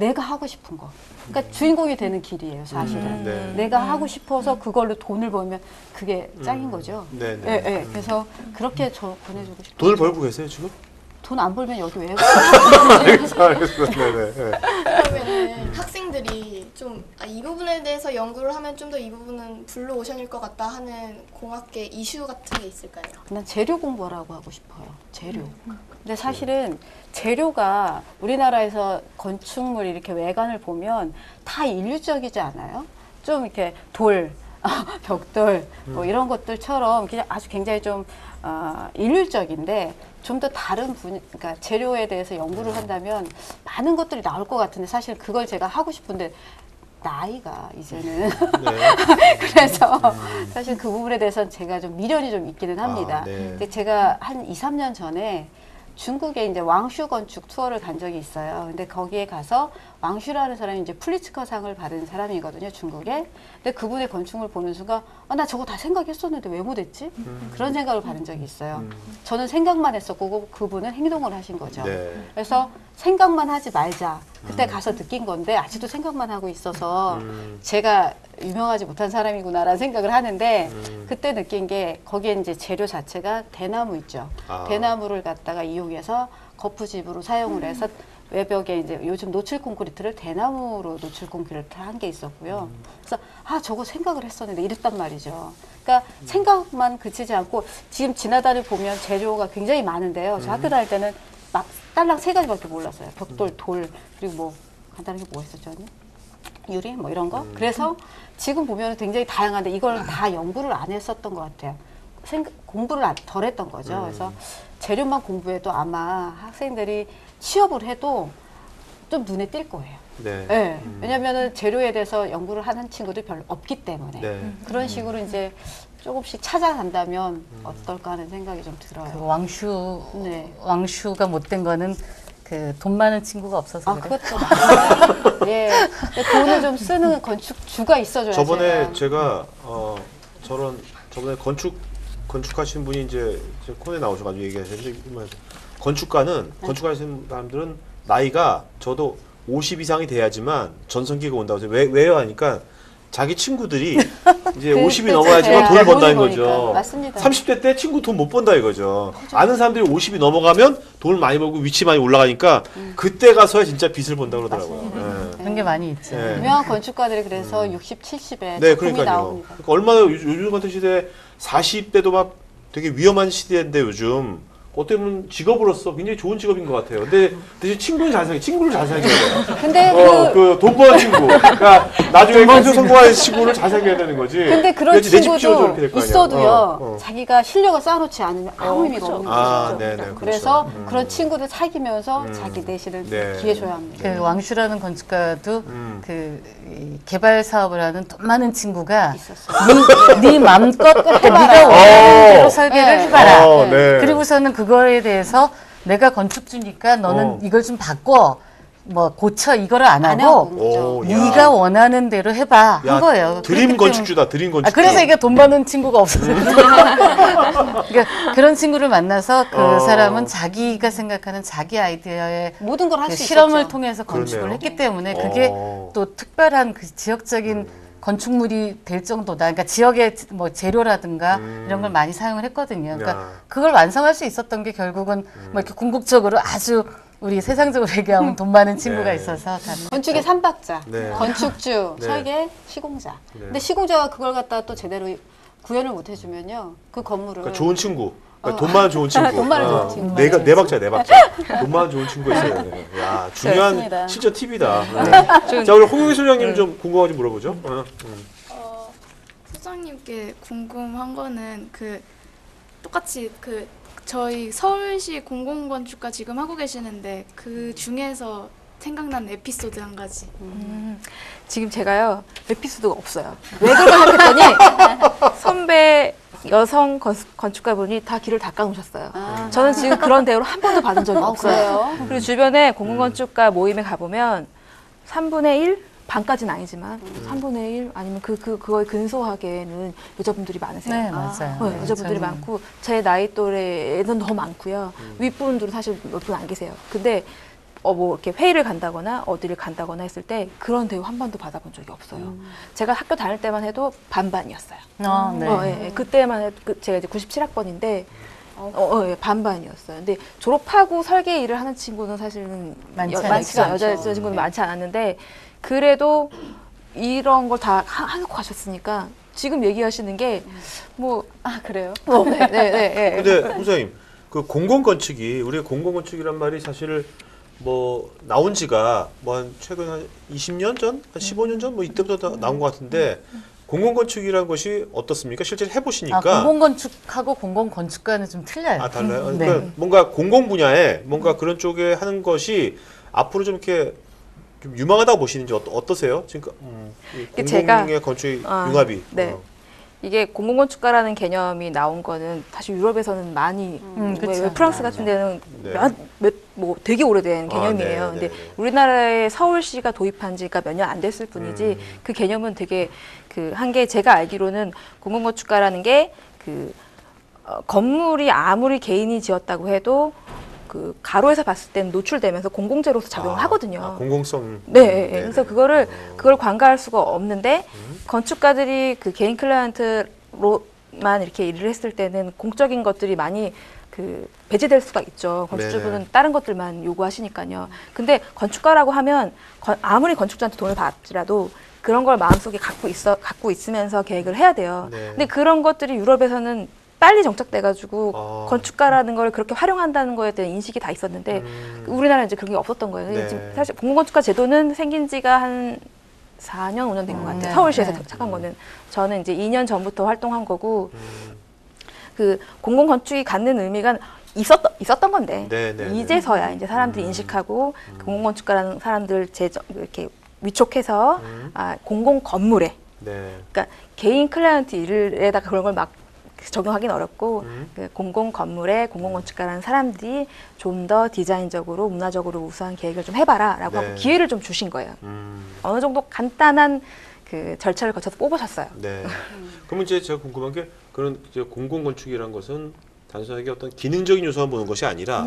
내가 하고 싶은 거. 그러니까 주인공이 되는 길이에요, 사실은. 네. 내가 하고 싶어서 그걸로 돈을 벌면 그게 짱인 거죠. 네, 네. 예, 예. 그래서 그렇게 저 보내주고 싶어요. 돈을 벌고 계세요 지금? 돈 안 벌면 여기 왜 알겠습니다. 네네. 네. 그러면은 학생들이 좀 이 부분에 대해서 연구를 하면 좀 더 이 부분은 블루 오션일 것 같다 하는 공학계 이슈 같은 게 있을까요? 난 재료 공부라고 하고 싶어요. 재료. 근데 사실은 재료가 우리나라에서 건축물 이렇게 외관을 보면 다 인류적이지 않아요? 좀 이렇게 돌, 벽돌 뭐 이런 것들처럼 그냥 아주 굉장히 좀 일률적인데 좀 더 다른 그러니까 재료에 대해서 연구를 한다면 많은 것들이 나올 것 같은데 사실 그걸 제가 하고 싶은데 나이가 이제는 네. 그래서 사실 그 부분에 대해서는 제가 좀 미련이 좀 있기는 합니다. 아, 네. 근데 제가 한 2, 3년 전에 중국에 이제 왕슈 건축 투어를 간 적이 있어요. 근데 거기에 가서 왕슈라는 사람이 이제 플리츠커상을 받은 사람이거든요, 중국에. 근데 그분의 건축물 보는 순간, 나 저거 다 생각했었는데 왜 못했지? 그런 생각을 받은 적이 있어요. 저는 생각만 했었고, 그분은 행동을 하신 거죠. 네. 그래서 생각만 하지 말자. 그때 가서 느낀 건데, 아직도 생각만 하고 있어서 제가 유명하지 못한 사람이구나라는 생각을 하는데, 그때 느낀 게, 거기에 이제 재료 자체가 대나무 있죠. 아. 대나무를 갖다가 이용해서 거푸집으로 사용을 해서 외벽에 이제 요즘 노출 콘크리트를 대나무로 노출 콘크리트를 한 게 있었고요. 그래서 저거 생각을 했었는데 이랬단 말이죠. 그러니까 생각만 그치지 않고 지금 지나다니 보면 재료가 굉장히 많은데요. 저 학교 다닐 때는 막 딸랑 3가지밖에 몰랐어요. 벽돌, 돌, 그리고 뭐 간단하게 뭐가 있었죠, 언니? 유리 뭐 이런 거. 그래서 지금 보면 굉장히 다양한데 이걸 다 연구를 안 했었던 것 같아요. 공부를 덜 했던 거죠. 그래서 재료만 공부해도 아마 학생들이 취업을 해도 좀 눈에 띌 거예요. 네. 네. 왜냐면은 재료에 대해서 연구를 하는 친구들이 별로 없기 때문에. 네. 그런 식으로 이제 조금씩 찾아간다면 어떨까 하는 생각이 좀 들어요. 그 왕슈 네. 왕슈가 못된 거는 그 돈 많은 친구가 없어서 그래. 그것도 맞아요. 예. 돈을 좀 쓰는 건축주가 있어줘야 저번에 제가 저번에 건축하신 분이 이제 코너에 나오셔가지고 얘기하셨는데 건축가는 건축하시는 사람들은 나이가 저도 50 이상이 돼야지만 전성기가 온다고 해서 왜요 하니까 자기 친구들이 이제 50이 넘어야지만 돈을 번다는 거죠. 맞습니다. 30대 때 친구 돈 못 번다 이거죠. 아는 사람들이 50이 넘어가면 돈을 많이 벌고 위치 많이 올라가니까 그때 가서야 진짜 빚을 번다 그러더라고요. 네. 그런 게 많이 있죠. 네. 유명한 건축가들이 그래서 60, 70에 네, 작품이 그러니까요. 나옵니다. 그러니까 얼마나 요즘 같은 시대에 40대도 막 되게 위험한 시대인데 요즘 어떻게 보면 직업으로서 굉장히 좋은 직업인 것 같아요. 근데 대신 친구를 잘 사귀어야 돼요. 근데 돈 버는 친구. 그러니까 나중에 평생 성공할 친구를 잘 사귀어야 되는 거지. 근데 그런 그래야지 내 집 지어줘 친구도 이렇게 될 거 아니야. 있어도요. 자기가 실력을 쌓아놓지 않으면 아무 의미가 없는 거죠. 아, 네네. 그렇죠. 그래서 그런 친구들 사귀면서 자기 내실을 네. 기회 줘야 합니다. 그 왕슈라는 건축가도 이 개발 사업을 하는 돈 많은 친구가 네 맘껏 네가 원하는 대로 설계를 해봐라. 네. 그리고서는 그거에 대해서 내가 건축주니까 너는 이걸 좀 바꿔. 뭐 고쳐 이거를 안 하고 오, 야. 네가 원하는 대로 해봐 야, 한 거예요. 드림 건축주다. 드림 건축주. 그래서 이게 돈 버는 친구가 없어요. 그러니까 그런 친구를 만나서 그 사람은 자기가 생각하는 자기 아이디어의 모든 걸 할 수 실험을 있었죠. 통해서 건축을 그러네요. 했기 때문에 그게 또 특별한 그 지역적인 건축물이 될 정도다. 그러니까 지역의 뭐 재료라든가 이런 걸 많이 사용을 했거든요. 그러니까 야. 그걸 완성할 수 있었던 게 결국은 뭐 이렇게 궁극적으로 아주 우리 세상적으로 얘기하면 돈 많은 친구가 네. 있어서 가는. 건축의 삼박자, 네. 건축주, 네. 설계, 시공자. 네. 근데 시공자가 그걸 갖다 또 제대로 구현을 못 해주면요, 그 건물을 그러니까 좋은 친구. 그러니까 돈 많은 좋은 친구. 돈 많은 좋은 친구. 네 박자야, 네 박자. 돈 많은 좋은 친구 있어요. 네. 야, 중요한 좋습니다. 실전 팁이다. 네. 자, 우리 홍용희 소장님 좀 궁금한 거 좀 물어보죠. 소장님께 궁금한 거는 똑같이 저희 서울시 공공건축가 지금 하고 계시는데 그 중에서 생각난 에피소드 한 가지. 지금 제가요 에피소드가 없어요. 왜 그런가 했더니 선배 여성 건축가분이 다 길을 닦아놓으셨어요. 저는 지금 그런 대우를 한 번도 받은 적이 없어요. 그래요? 그리고 주변에 공공건축가 모임에 가보면 3분의 1? 반까지는 아니지만 3분의 1 아니면 그거에 근소하게는 여자분들이 많으세요. 네, 맞아요. 네, 네, 여자분들이 저는- 많고 제 나이 또래에는 더 많고요. 윗분들은 사실 몇 분 안 계세요. 근데 뭐 이렇게 회의를 간다거나 어디를 간다거나 했을 때 그런 대우 한 번도 받아본 적이 없어요. 제가 학교 다닐 때만 해도 반반이었어요. 아, 네. 예, 그때만 해도 제가 이제 97학번인데 예, 반반이었어요. 근데 졸업하고 설계 일을 하는 친구는 사실은 많지 않죠. 여자 친구는 많지 않았는데 그래도 이런 걸 다 해놓고 가셨으니까 지금 얘기하시는 게 뭐 그래요? 네. 근데 선생님 그 공공건축이 우리가 공공건축이란 말이 사실 뭐 나온 지가 뭐 한 최근 한 20년 전, 한 15년 전 뭐 이때부터 나온 것 같은데 공공건축이라는 것이 어떻습니까? 실제로 해보시니까 공공건축하고 공공건축과는 좀 틀려요. 아 달라요. 네. 그러니까 뭔가 공공 분야에 뭔가 그런 쪽에 하는 것이 앞으로 좀 이렇게 좀 유망하다고 보시는지 어떠세요? 지금 이 제가 공공의 건축의 융합이. 네. 이게 공공건축가라는 개념이 나온 거는 사실 유럽에서는 많이 그쵸. 왜 프랑스 같은 데는 네. 뭐 되게 오래된 개념이에요. 네, 근데 네. 우리나라의 서울시가 도입한 지가 몇 년 안 됐을 뿐이지 그 개념은 되게 한 게 제가 알기로는 공공건축가라는 게 건물이 아무리 개인이 지었다고 해도 그 가로에서 봤을 때는 노출되면서 공공재로서 작용을 하거든요. 공공성. 네. 그래서 그걸 관가할 수가 없는데 건축가들이 그 개인 클라이언트로만 이렇게 일을 했을 때는 공적인 것들이 많이 배제될 수가 있죠. 건축주분은 네네. 다른 것들만 요구하시니까요. 근데 건축가라고 하면 아무리 건축주한테 돈을 받지라도 그런 걸 마음속에 갖고 있으면서 계획을 해야 돼요. 네. 근데 그런 것들이 유럽에서는 빨리 정착돼가지고 건축가라는 걸 그렇게 활용한다는 거에 대한 인식이 다 있었는데 우리나라는 이제 그런 게 없었던 거예요. 네. 지금 사실 공공건축가 제도는 생긴 지가 한 4년, 5년 된 것 같아요. 네. 서울시에서 네. 착한 거는. 저는 이제 2년 전부터 활동한 거고 공공건축이 갖는 의미가 있었던 건데 네, 네, 이제서야 이제 사람들이 인식하고 공공건축가라는 사람들 이렇게 위촉해서 공공 건물에 네. 그러니까 개인 클라이언트 일에다가 그런 걸 막 적용하기는 어렵고 공공 건물에 공공건축가라는 사람들이 좀 더 디자인적으로 문화적으로 우수한 계획을 좀 해봐라라고 네. 하고 기회를 좀 주신 거예요. 어느 정도 간단한 절차를 거쳐서 뽑으셨어요. 네. 그러면 이제 제가 궁금한 게 그런 이제 공공건축이라는 것은 단순하게 어떤 기능적인 요소만 보는 것이 아니라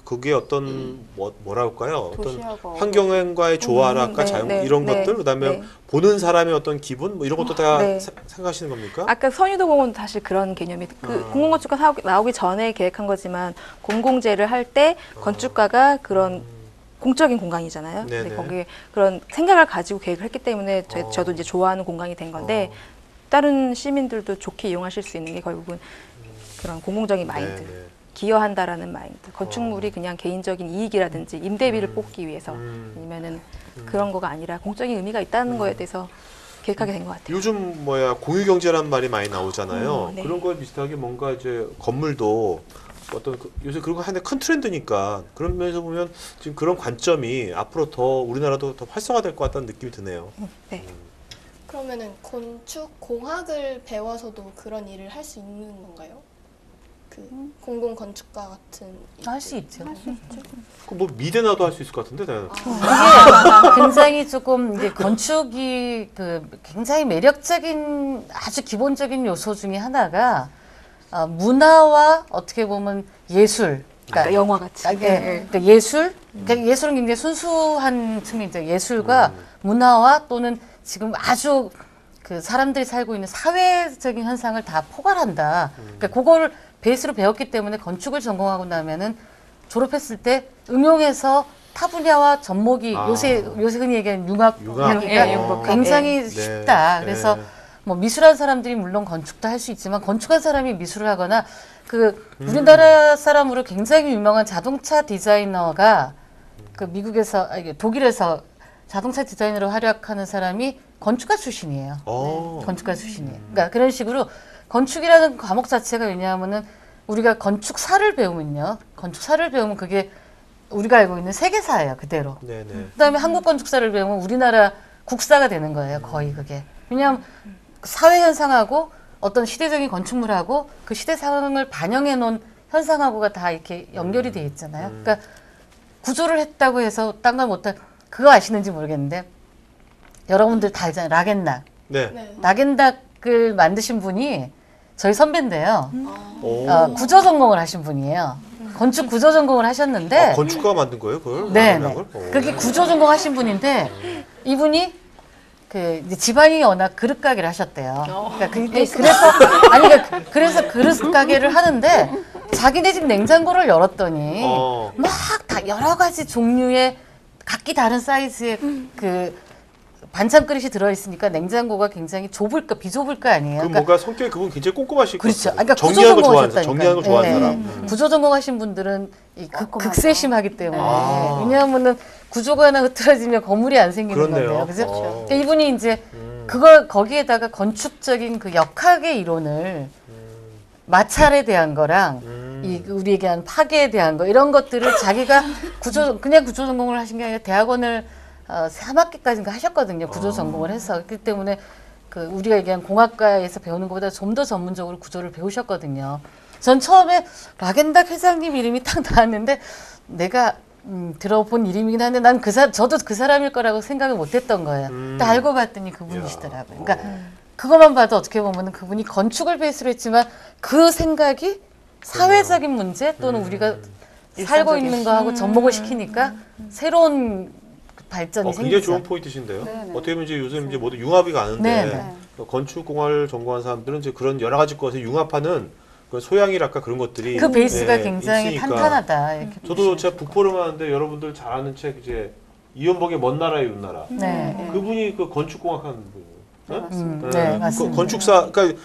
거기에 어떤 뭐랄까요? 어떤 도시하고 환경과의 조화랄까 네, 자연 네, 이런 네, 것들 그다음에 네. 보는 사람의 어떤 기분 뭐 이런 것도 다 네. 생각하시는 겁니까? 아까 선유도 공원도 사실 그런 개념이 공공건축가 나오기 전에 계획한 거지만 공공재를 할 때 건축가가 그런 공적인 공간이잖아요. 네네. 근데 거기에 그런 생각을 가지고 계획을 했기 때문에 저도 이제 좋아하는 공간이 된 건데 다른 시민들도 좋게 이용하실 수 있는 게 결국은 그런 공공적인 마인드, 네, 네. 기여한다라는 마인드. 건축물이 그냥 개인적인 이익이라든지 임대비를 뽑기 위해서 아니면은 그런 거가 아니라 공적인 의미가 있다는 거에 대해서 계획하게 된 것 같아요. 요즘 공유경제라는 말이 많이 나오잖아요. 네. 그런 거 비슷하게 뭔가 이제 건물도 어떤 요새 그런 거 하는 큰 트렌드니까 그런 면에서 보면 지금 그런 관점이 앞으로 더 우리나라도 더 활성화될 것 같다는 느낌이 드네요. 네. 그러면은 건축 공학을 배워서도 그런 일을 할 수 있는 건가요? 공공 건축가 같은 할 수 있죠. 뭐 미대나도 할 수 있을 것 같은데, 나는. 이게 굉장히 조금 이제 건축이 굉장히 매력적인 아주 기본적인 요소 중에 하나가 문화와 어떻게 보면 예술, 그러니까 영화 같이. 그러니까 예술, 그러니까 예술은 굉장히 순수한 측면이죠. 예술과 문화와 또는 지금 아주 사람들이 살고 있는 사회적인 현상을 다 포괄한다. 그러니까 그거를 베이스로 배웠기 때문에 건축을 전공하고 나면은 졸업했을 때 응용해서 타 분야와 접목이 요새 흔히 얘기하는 융합 굉장히 쉽다. 그래서 뭐 미술한 사람들이 물론 건축도 할 수 있지만 건축한 사람이 미술을 하거나 우리나라 사람으로 굉장히 유명한 자동차 디자이너가 미국에서 독일에서 자동차 디자이너로 활약하는 사람이 건축가 출신이에요. 건축가 출신이에요. 그러니까 그런 식으로 건축이라는 과목 자체가 왜냐하면은 우리가 건축사를 배우면요. 건축사를 배우면 그게 우리가 알고 있는 세계사예요. 그대로. 그다음에 한국 건축사를 배우면 우리나라 국사가 되는 거예요. 거의 그게. 왜냐하면 사회 현상하고 어떤 시대적인 건축물하고 그 시대 상황을 반영해 놓은 현상하고가 다 이렇게 연결이 돼 있잖아요. 그러니까 구조를 했다고 해서 딴 걸 못할 그거 아시는지 모르겠는데 여러분들 다 알잖아요. 락앤락. 네. 락앤락을 만드신 분이 저희 선배인데요. 구조 전공을 하신 분이에요. 건축 구조 전공을 하셨는데 건축가가 만든 거예요, 그걸? 네, 문학을? 네. 그게 구조 전공하신 분인데 이분이 그 이제 집안이 워낙 그릇 가게를 하셨대요. 그러니까 그래서 아니 그래서 그릇 가게를 하는데 자기네 집 냉장고를 열었더니 막 다 여러 가지 종류의 각기 다른 사이즈의 그 반찬 그릇이 들어있으니까 냉장고가 굉장히 좁을까 비좁을까 아니에요. 그럼 뭔가 성격이 그분 굉장히 꼼꼼하실 것 그렇죠. 같아요. 그러니까 구조 정리하는 거 좋아하는 전공하셨다니까. 정리하는 거 좋아하는 사람. 구조 전공하신 분들은 이 극세심하기 때문에 아. 왜냐하면은 구조가 하나 흐트러지면 건물이 안 생기는 그렇네요. 건데요. 그래서 그렇죠. 이분이 이제 그걸 거기에다가 건축적인 그 역학의 이론을 마찰에 대한 거랑 이 우리 얘기하는 파괴에 대한 거 이런 것들을 자기가 그냥 구조 전공을 하신 게 아니라 대학원을 3학기까지인가 하셨거든요. 구조 전공을 해서. 그렇기 때문에 그 우리가 얘기한 공학과에서 배우는 것보다 좀 더 전문적으로 구조를 배우셨거든요. 전 처음에 라겐닥 회장님 이름이 딱 나왔는데 내가 들어본 이름이긴 한데 난 저도 그 사람일 거라고 생각을 못했던 거예요. 근데 알고 봤더니 그분이시더라고요. 그러니까 그것만 봐도 어떻게 보면 그분이 건축을 베이스로 했지만 그 생각이 사회적인 문제 또는 우리가 살고 있는 거하고 접목을 시키니까 새로운 발전이 굉장히 생기죠. 좋은 포인트신데요. 네네. 어떻게 보면 이제 요즘 이제 모두 융합이 가는데 네네. 건축공학을 전공한 사람들은 이제 그런 여러 가지 것을 융합하는 그 소양이랄까 그런 것들이 그 베이스가 예, 굉장히 있으니까. 탄탄하다. 이렇게 저도 보시면. 제가 북포럼 하는데 여러분들 잘 아는 책 이제 이연복의 먼 나라의 윤나라. 네. 그분이 그 건축공학 하는 분이에요. 네, 맞습니다. 건축사, 그러니까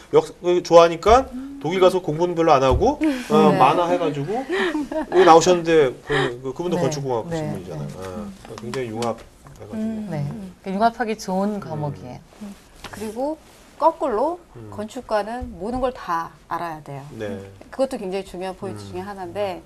좋아하니까 독일 가서 공부는 별로 안 하고 만화 해가지고 여기 나오셨는데 그분도 네. 건축공학 네. 신분이잖아요. 굉장히 융합해가지고. 네. 그러니까 융합하기 좋은 과목이에요. 그리고 거꾸로 건축가는 모든 걸 다 알아야 돼요. 네. 그것도 굉장히 중요한 포인트 중에 하나인데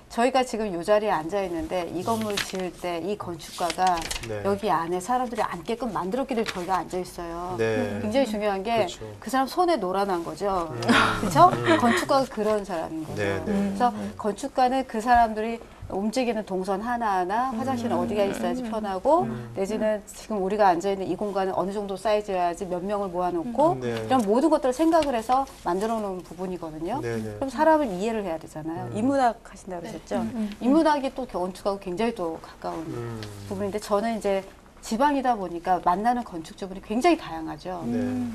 저희가 지금 이 자리에 앉아 있는데 이 건물을 지을 때 이 건축가가 네. 여기 안에 사람들이 앉게끔 만들었기를 저희가 앉아 있어요. 네. 굉장히 중요한 게 그렇죠. 그 사람 손에 노란한 거죠. 그렇죠? 건축가가 그런 사람인 거죠. 네, 네. 그래서 건축가는 그 사람들이 움직이는 동선 하나하나 화장실은 어디가 있어야지 편하고 내지는 지금 우리가 앉아있는 이 공간은 어느 정도 사이즈여야지 몇 명을 모아놓고 네. 이런 모든 것들을 생각을 해서 만들어 놓은 부분이거든요. 네, 네. 그럼 사람을 이해를 해야 되잖아요. 인문학 하신다고 그러셨죠? 인문학이 또 건축하고 굉장히 또 가까운 부분인데 저는 이제 지방이다 보니까 만나는 건축주분이 굉장히 다양하죠. 네.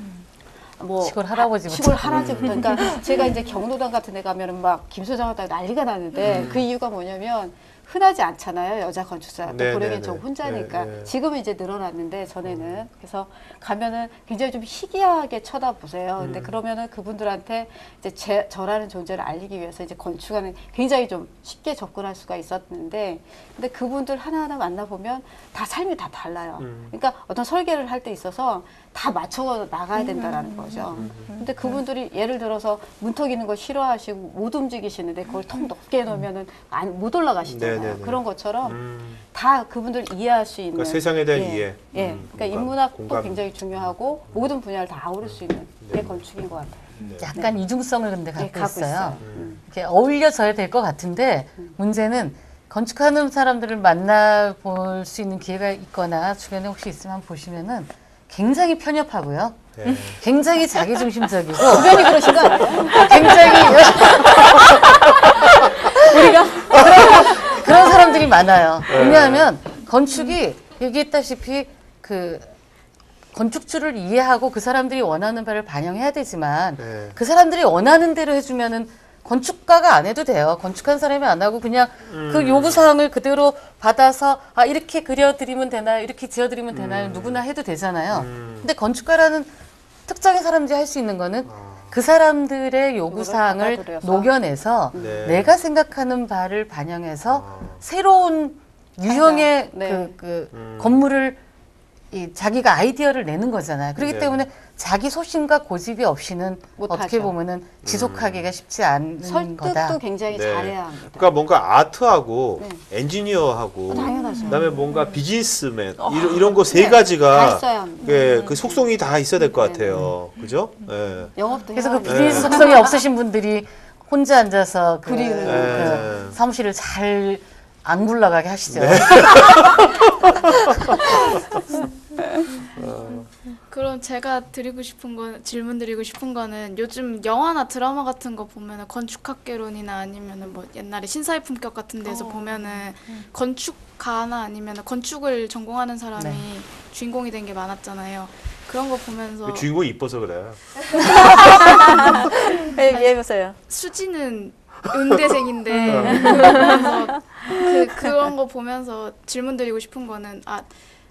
뭐 시골 할아버지부터. 시골 할아버지부터 그러니까 제가 이제 경로당 같은 데 가면은 막 김소장하다가 난리가 나는데 그 이유가 뭐냐면 흔하지 않잖아요. 여자 건축사가. 또 네, 고려는 네, 저 네. 혼자니까. 네, 네. 지금은 이제 늘어났는데 전에는. 그래서 가면은 굉장히 좀 희귀하게 쳐다보세요. 근데 그러면은 그분들한테 이제 저라는 존재를 알리기 위해서 이제 건축하는 굉장히 좀 쉽게 접근할 수가 있었는데 근데 그분들 하나하나 만나보면 다 삶이 다 달라요. 그러니까 어떤 설계를 할 때 있어서 다 맞춰 나가야 된다라는 거죠. 근데 그분들이 예를 들어서 문턱 있는 거 싫어하시고 못 움직이시는데 그걸 턱 높게 해놓으면은 못 올라가시잖아요. 네, 네, 네. 그런 것처럼 다 그분들 이해할 수 있는 그러니까 세상에 대한 예, 이해. 예. 그러니까 인문학도 공감. 굉장히 중요하고 모든 분야를 다 아우를 수 있는 게 건축인 것 같아요. 약간 이중성을 근데 네, 갖고 있어요. 있어요. 이렇게 어울려져야 될 것 같은데 문제는 건축하는 사람들을 만나볼 수 있는 기회가 있거나 주변에 혹시 있으면 한번 보시면은 굉장히 편협하고요. 네. 굉장히 자기중심적이고 주변이 그러신 거 아니에요? 굉장히 우리가 그런 사람들이 많아요. 왜냐하면 건축이 얘기했다시피 그 건축주를 이해하고 그 사람들이 원하는 바를 반영해야 되지만 네. 그 사람들이 원하는 대로 해주면은 건축가가 안 해도 돼요. 건축한 사람이 안 하고 그냥 그 요구사항을 그대로 받아서 아 이렇게 그려드리면 되나요? 이렇게 지어드리면 되나요? 누구나 해도 되잖아요. 근데 건축가라는 특정의 사람들이 할 수 있는 거는 그 사람들의 요구사항을 받아들여서. 녹여내서 네. 내가 생각하는 바를 반영해서 새로운 유형의 네. 건물을 자기가 아이디어를 내는 거잖아요. 그렇기 네. 때문에 자기 소신과 고집이 없이는 못하죠. 어떻게 보면은 지속하기가 쉽지 않은 설득도 거다. 굉장히 네. 잘해야 합니다. 그러니까 뭔가 아트하고 엔지니어하고 당연하죠. 그다음에 뭔가 비즈니스맨 이런 거 세 가지가 다 있어야 합니다. 예, 그 속성이 다 있어야 될 것 같아요. 그죠? 예. 영업도 그래서 해야 그 합니다. 비즈니스 속성이 없으신 분들이 혼자 앉아서 그리는 그 사무실을 잘 안 굴러가게 하시죠. 그럼 제가 질문 드리고 싶은 거는 요즘 영화나 드라마 같은 거 보면은 건축학개론이나 아니면은 뭐 옛날에 신사의 품격 같은 데서 보면은 건축가나 아니면은 건축을 전공하는 사람이 네. 주인공이 된 게 많았잖아요. 그런 거 보면서 그 주인공이 이뻐서 그래. 얘기해보세요. 수지는 응대생인데 그래서 그런 거 보면서 질문 드리고 싶은 거는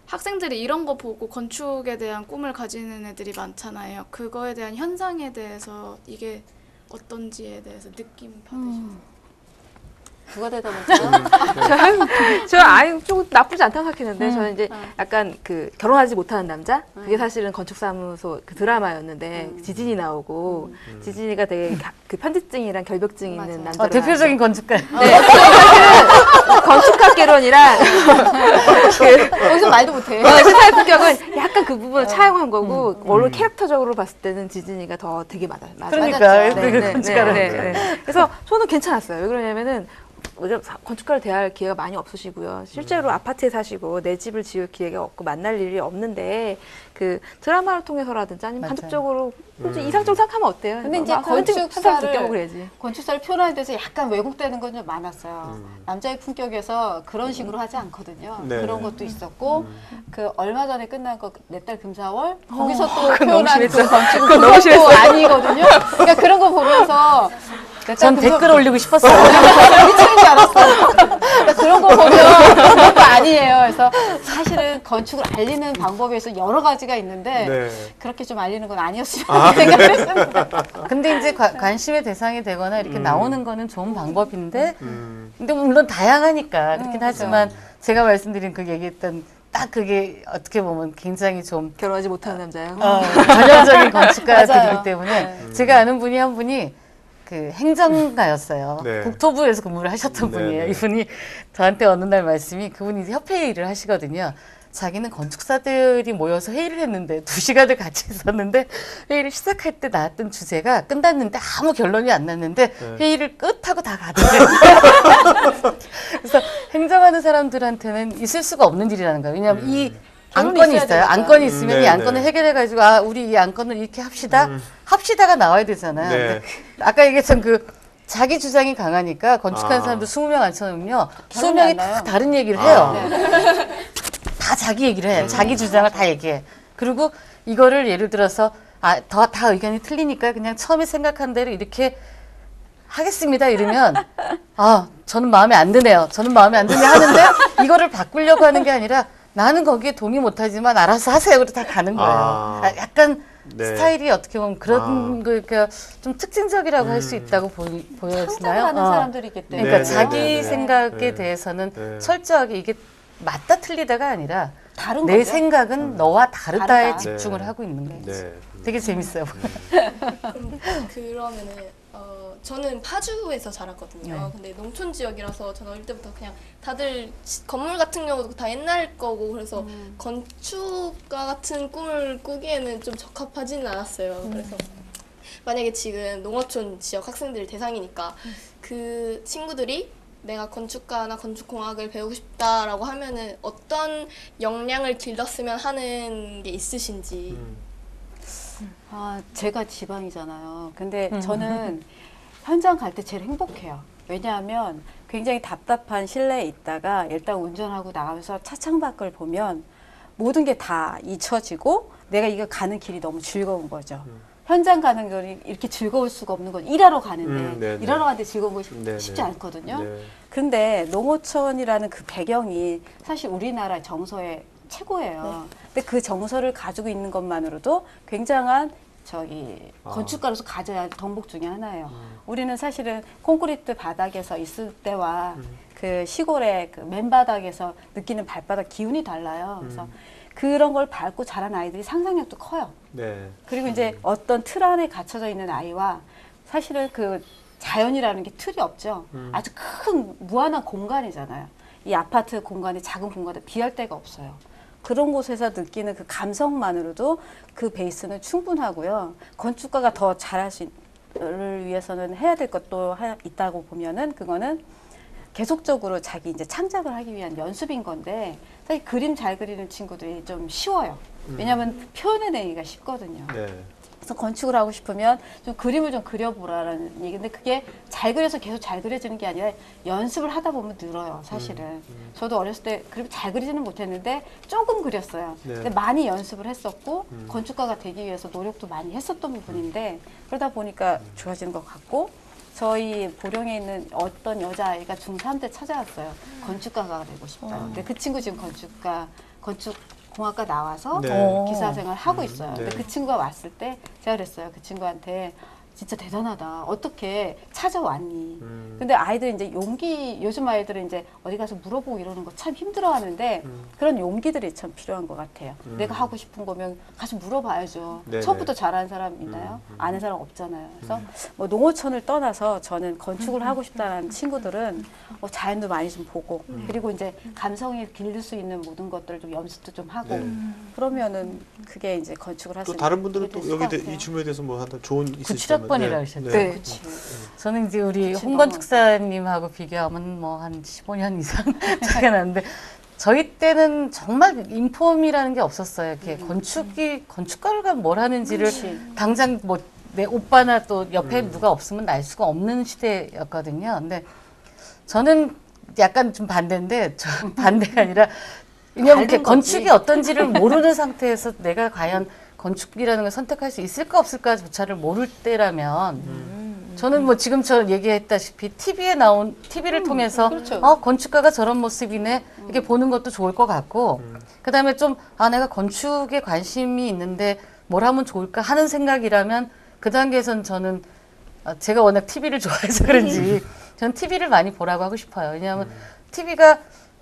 학생들이 이런 거 보고 건축에 대한 꿈을 가지는 애들이 많잖아요. 그거에 대한 현상에 대해서 이게 어떤지에 대해서 느낌 받으셨어요? 누가 대답할까요? 저는 아예 좀 나쁘지 않다고 생각했는데 저는 이제 약간 그 결혼하지 못하는 남자 그게 사실은 건축사무소 그 드라마였는데 지진이 나오고 지진이가 되게 그 편집증이랑 결벽증이 있는 남자. 대표적인 건축가. 네. 건축학개론이랑 거기서 말도 못해. 신사의 품격은 약간 그 부분을 차용한 거고 원래 캐릭터적으로 봤을 때는 지진이가 더 되게 맞아요. 그러니까 건축가를. 그래서 저는 괜찮았어요. 왜 그러냐면은 건축가를 대할 기회가 많이 없으시고요. 실제로 아파트에 사시고 내 집을 지을 기회가 없고 만날 일이 없는데 그 드라마를 통해서라든지 아니면 맞아요. 간접적으로 이상적으로 생각하면 어때요? 근데 이제 건축사를 표현하는 데서 약간 왜곡되는 건 좀 많았어요. 남자의 품격에서 그런 식으로 하지 않거든요. 네. 그런 것도 있었고 그 얼마 전에 끝난 거 내 딸 금사월 거기서 또 표현한 그 건축은 또 아니거든요. 그러니까 그런 거 보면서 전 댓글 올리고 싶었어요. 미치는 줄 알았어요. 그러니까 그런 거 보면 그것도 아니에요. 그래서 사실은 건축을 알리는 방법에서 여러 가지가 있는데 네. 그렇게 좀 알리는 건 아니었으면 생각을 했습니다. 근데 이제 관심의 대상이 되거나 이렇게 나오는 거는 좋은 방법인데, 근데 물론 다양하니까 그렇긴 하지만 제가 말씀드린 그 얘기했던 딱 그게 어떻게 보면 굉장히 좀 결혼하지 못하는 남자요. 전형적인 건축가들이기 맞아요. 때문에 제가 아는 분이 한 분이 그 행정가였어요. 네. 국토부에서 근무를 하셨던 네, 분이에요. 네. 이분이 저한테 어느 날 말씀이 그분이 이제 협회 일을 하시거든요. 자기는 건축사들이 모여서 회의를 했는데 2시간을 같이 있었는데 회의를 시작할 때 나왔던 주제가 끝났는데 아무 결론이 안 났는데 회의를 끝하고 다 가더래요. 그래서 행정하는 사람들한테는 있을 수가 없는 일이라는 거예요. 왜냐하면 이 안건이 있어요. 되니까. 안건이 있으면 네, 이 안건을 네. 해결해가지고 우리 이 안건을 이렇게 합시다. 합시다가 나와야 되잖아요. 네. 근데 아까 얘기했던 그 자기 주장이 강하니까 건축하는 사람들 20명 앉혀놓으면요. 결론이 20명이 안 다 나요. 다른 얘기를 해요. 네. 다 자기 얘기를 해. 자기 주장을 다 얘기해. 그리고 이거를 예를 들어서 다 의견이 틀리니까 그냥 처음에 생각한 대로 이렇게 하겠습니다. 이러면 저는 마음에 안 드네요. 저는 마음에 안 드네 하는데 이거를 바꾸려고 하는 게 아니라 나는 거기에 동의 못하지만 알아서 하세요. 그러고 다 가는 거예요. 약간 네. 스타일이 어떻게 보면 그런 거 좀 특징적이라고 할 수 있다고 보여지나요? 상상하는 사람들이기 때문에. 그러니까 네, 자기 네, 네. 생각에 네. 대해서는 네. 철저하게 이게 맞다 틀리다가 아니라 다른 내 거죠. 생각은 너와 다르다에 다르다. 집중을 네. 하고 있는 거예요. 네. 되게 재밌어요. 그러면은 저는 파주에서 자랐거든요. 네. 근데 농촌 지역이라서 저는 어릴 때부터 그냥 다들 건물 같은 경우도 다 옛날 거고 그래서 건축가 같은 꿈을 꾸기에는 좀 적합하지는 않았어요. 그래서 만약에 지금 농어촌 지역 학생들 대상이니까 그 친구들이 내가 건축가나 건축공학을 배우고 싶다라고 하면은 어떤 역량을 길렀으면 하는 게 있으신지. 제가 지방이잖아요. 근데 저는 현장 갈 때 제일 행복해요. 왜냐하면 굉장히 답답한 실내에 있다가 일단 운전하고 나가면서 차창 밖을 보면 모든 게 다 잊혀지고 내가 이거 가는 길이 너무 즐거운 거죠. 현장 가는 건 이렇게 즐거울 수가 없는 거죠. 일하러 가는데 네네. 일하러 가는데 즐거운 것이 네네. 쉽지 않거든요. 네. 근데 농어촌이라는 그 배경이 사실 우리나라 정서의 최고예요. 근데 그 정서를 가지고 있는 것만으로도 굉장한 건축가로서 가져야 할 덕목 중에 하나예요. 우리는 사실은 콘크리트 바닥에서 있을 때와 그 시골의 그 맨바닥에서 느끼는 발바닥 기운이 달라요. 그래서 그런 걸 밟고 자란 아이들이 상상력도 커요. 네. 그리고 이제 어떤 틀 안에 갇혀져 있는 아이와 사실은 그 자연이라는 게 틀이 없죠. 아주 큰 무한한 공간이잖아요. 이 아파트 공간이 작은 공간에 비할 데가 없어요. 그런 곳에서 느끼는 그 감성만으로도 그 베이스는 충분하고요. 건축가가 더 잘할 수를 위해서는 해야 될 것도 있다고 보면은 그거는 계속적으로 자기 이제 창작을 하기 위한 연습인 건데 사실 그림 잘 그리는 친구들이 좀 쉬워요. 왜냐하면 표현해내기가 쉽거든요. 네. 그래서 건축을 하고 싶으면 좀 그림을 좀 그려보라라는 얘기인데 그게 잘 그려서 계속 잘 그려지는 게 아니라 연습을 하다 보면 늘어요, 사실은. 저도 어렸을 때 그림 잘 그리지는 못했는데 조금 그렸어요. 네. 근데 많이 연습을 했었고 건축가가 되기 위해서 노력도 많이 했었던 부분인데 그러다 보니까 좋아지는 것 같고 저희 보령에 있는 어떤 여자아이가 중3 때 찾아왔어요. 건축가가 되고 싶다. 근데 그 친구 지금 건축공학과 나와서 네. 기사 생활 하고 있어요. 네. 근데 그 친구가 왔을 때 제가 그랬어요. 그 친구한테 진짜 대단하다. 어떻게 찾아왔니? 근데 아이들 이제 요즘 아이들은 이제 어디 가서 물어보고 이러는 거 참 힘들어 하는데 그런 용기들이 참 필요한 것 같아요. 내가 하고 싶은 거면 가서 물어봐야죠. 네네. 처음부터 잘하는 사람 있나요? 아는 사람 없잖아요. 그래서 뭐 농어촌을 떠나서 저는 건축을 하고 싶다는 친구들은 뭐 자연도 많이 좀 보고 그리고 이제 감성이 기를 수 있는 모든 것들을 좀 연습도 좀 하고 네. 그러면은 그게 이제 건축을 할 수 또 있는 다른 분들은 그게 또 됐을 것 여기 같아요. 이 질문에 대해서 뭐 하나 좋은 있으시다면 97학번이라 하셨죠. 네. 그치. 저는 이제 우리 그치, 홍 건축사님하고 비교하면 뭐 한 15년 이상 차이가 나는데 저희 때는 정말 인폼이라는 게 없었어요. 이렇게 건축가가 뭘 하는지를 그치. 당장 뭐 내 오빠나 또 옆에 누가 없으면 알 수가 없는 시대였거든요. 근데 저는 약간 좀 반대인데 반대가 아니라 왜냐면 이렇게 다른 건축이 거지. 어떤지를 모르는 상태에서 내가 과연 건축이라는 걸 선택할 수 있을까 없을까조차를 모를 때라면 저는 뭐 지금 저 얘기했다시피 TV를 통해서 그렇죠. 건축가가 저런 모습이네 이렇게 보는 것도 좋을 것 같고 그다음에 좀 내가 건축에 관심이 있는데 뭘 하면 좋을까 하는 생각이라면 그 단계에선 저는 제가 워낙 TV를 좋아해서 그런지 저는 TV를 많이 보라고 하고 싶어요. 왜냐하면 TV가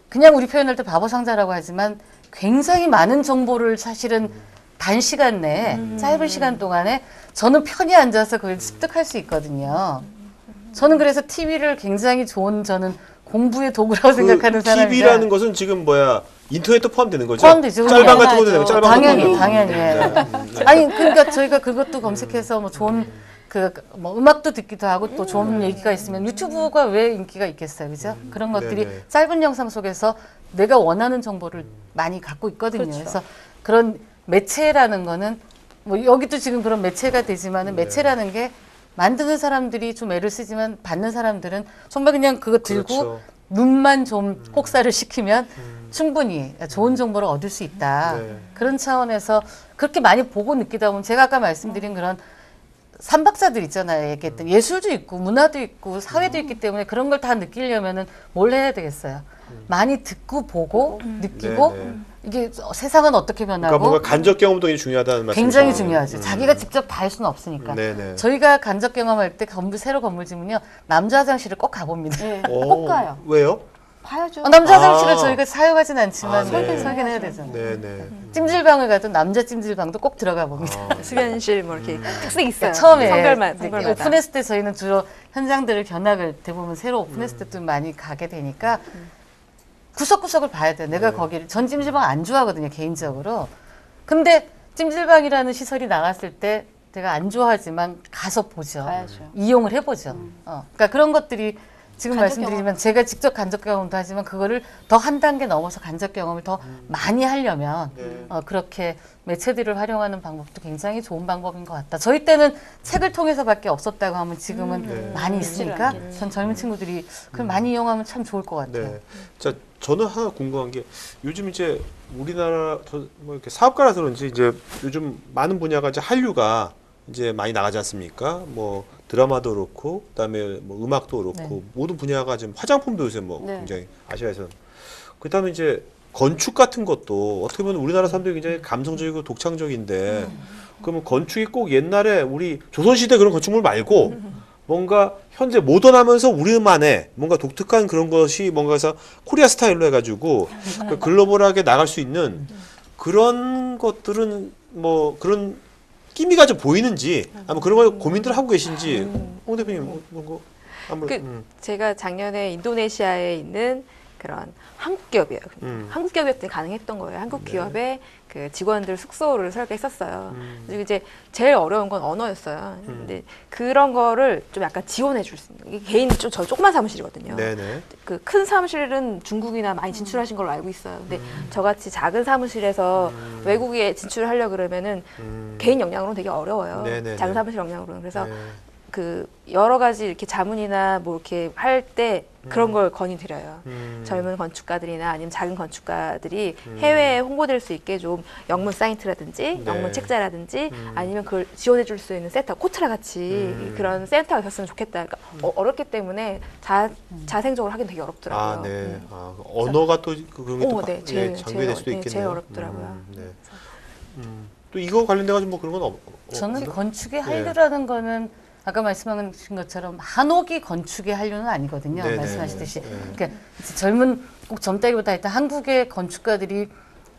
그냥 우리 표현할 때 바보 상자라고 하지만 굉장히 많은 정보를 사실은 단시간 내에 짧은 시간 동안에 저는 편히 앉아서 그걸 습득할 수 있거든요. 저는 그래서 TV를 굉장히 좋은 저는 공부의 도구라고 생각하는 사람이라 TV라는 것은 지금 인터넷도 포함되는 거죠? 포함되죠. 짤방 같은 것도 되고 당연하죠. 짤방 같은 것도 당연히 되고. 아니 그러니까 저희가 그것도 검색해서 뭐 좋은 뭐 음악도 듣기도 하고 또 좋은 얘기가 있으면 유튜브가 왜 인기가 있겠어요, 그죠? 그런 것들이 네네. 짧은 영상 속에서 내가 원하는 정보를 많이 갖고 있거든요. 그렇죠. 그래서 그런 매체라는 거는 뭐 여기도 지금 그런 매체가 되지만은 네. 매체라는 게 만드는 사람들이 좀 애를 쓰지만 받는 사람들은 정말 그냥 그거 들고 그렇죠. 눈만 좀 혹사를 시키면 충분히 좋은 정보를 얻을 수 있다. 네. 그런 차원에서 그렇게 많이 보고 느끼다 보면 제가 아까 말씀드린 그런 삼박자들 있잖아요. 얘기했던 예술도 있고 문화도 있고 사회도 있기 때문에 그런 걸 다 느끼려면은 뭘 해야 되겠어요. 많이 듣고 보고 느끼고 네네. 이게 세상은 어떻게 그러니까 변하고 뭔가 간접 경험도 중요하다는 말씀이죠. 굉장히 중요하죠. 자기가 직접 다 할 수는 없으니까. 네네. 저희가 간접 경험할 때 새로 건물 지으면요. 남자 화장실을 꼭 가봅니다. 네, 오, 꼭 가요. 왜요? 봐야죠. 남자 화장실을 아. 저희가 사용하진 않지만 네. 설계는 해야 되잖아요. 네네. 찜질방을 가도 남자 찜질방도 꼭 들어가 봅니다. 수면실 뭐 이렇게 특색이 있어요. 처음에 성별마다. 오픈했을 때 저희는 주로 현장들을 견학을 대부분 새로 오픈했을 때 좀 많이 가게 되니까 구석구석을 봐야 돼요. 내가 거기를 전 찜질방 안 좋아하거든요, 개인적으로. 근데 찜질방이라는 시설이 나갔을 때 제가 안 좋아하지만 가서 보죠. 봐야죠. 이용을 해보죠. 그러니까 그런 것들이 지금 간접 말씀드리지만 제가 직접 간접 경험도 하지만 그거를 더 한 단계 넘어서 간접 경험을 더 많이 하려면 네. 그렇게 매체들을 활용하는 방법도 굉장히 좋은 방법인 것 같다. 저희 때는 책을 통해서밖에 없었다고 하면 지금은 네. 많이 있으니까 않겠지. 전 젊은 친구들이 그걸 많이 이용하면 참 좋을 것 같아요. 네. 자, 저는 하나 궁금한 게 요즘 이제 우리나라 뭐 이렇게 사업가라서 그런지 이제 요즘 많은 분야가 이제 한류가 이제 많이 나가지 않습니까? 뭐 드라마도 그렇고 그다음에 뭐 음악도 그렇고 네. 모든 분야가 지금 화장품도 요새 뭐 네. 굉장히 아시아에서 그다음에 이제 건축 같은 것도 어떻게 보면 우리나라 사람들이 굉장히 감성적이고 독창적인데 그러면 건축이 꼭 옛날에 우리 조선시대 그런 건축물 말고 뭔가 현재 모던하면서 우리만의 뭔가 독특한 그런 것이 뭔가 해서 코리아 스타일로 해가지고 글로벌하게 나갈 수 있는 그런 것들은 뭐 그런 끼미가 좀 보이는지 아마 그런 걸 고민들 하고 계신지 홍 대표님 뭔가 한번 제가 작년에 인도네시아에 있는 그런 한국 기업이에요. 한국 기업이었을 때 가능했던 거예요. 한국 기업의 그 직원들 숙소를 설계했었어요. 그리고 이제 제일 어려운 건 언어였어요. 근데 그런 거를 좀 약간 지원해 줄 수 있는. 이게 개인 저 조그만 사무실이거든요. 네네. 그 큰 사무실은 중국이나 많이 진출하신 걸로 알고 있어요. 근데 저같이 작은 사무실에서 외국에 진출하려 그러면은 개인 역량으로는 되게 어려워요. 네네네. 작은 사무실 역량으로는. 그래서 네. 그 여러 가지 이렇게 자문이나 뭐 이렇게 할 때 그런 걸 건의드려요. 젊은 건축가들이나 아니면 작은 건축가들이 해외에 홍보될 수 있게 좀 영문 사이트라든지 네. 영문 책자라든지 아니면 그걸 지원해 줄 수 있는 센터, 코트라 같이 그런 센터가 있었으면 좋겠다. 그러니까 어렵기 때문에 자생적으로 하긴 되게 어렵더라고요. 아, 네. 아, 언어가 또 그런 게 또 네, 장벽이 될 수도 있겠네요. 제일 어렵더라고요. 네. 또 이거 관련돼 가지고 뭐 그런 건 저는 없어요? 건축의 네. 한류라는 거는 아까 말씀하신 것처럼 한옥이 건축의 한류는 아니거든요. 네네. 말씀하셨듯이. 네. 그러니까 이제 젊은 꼭 젊다기보다 일단 한국의 건축가들이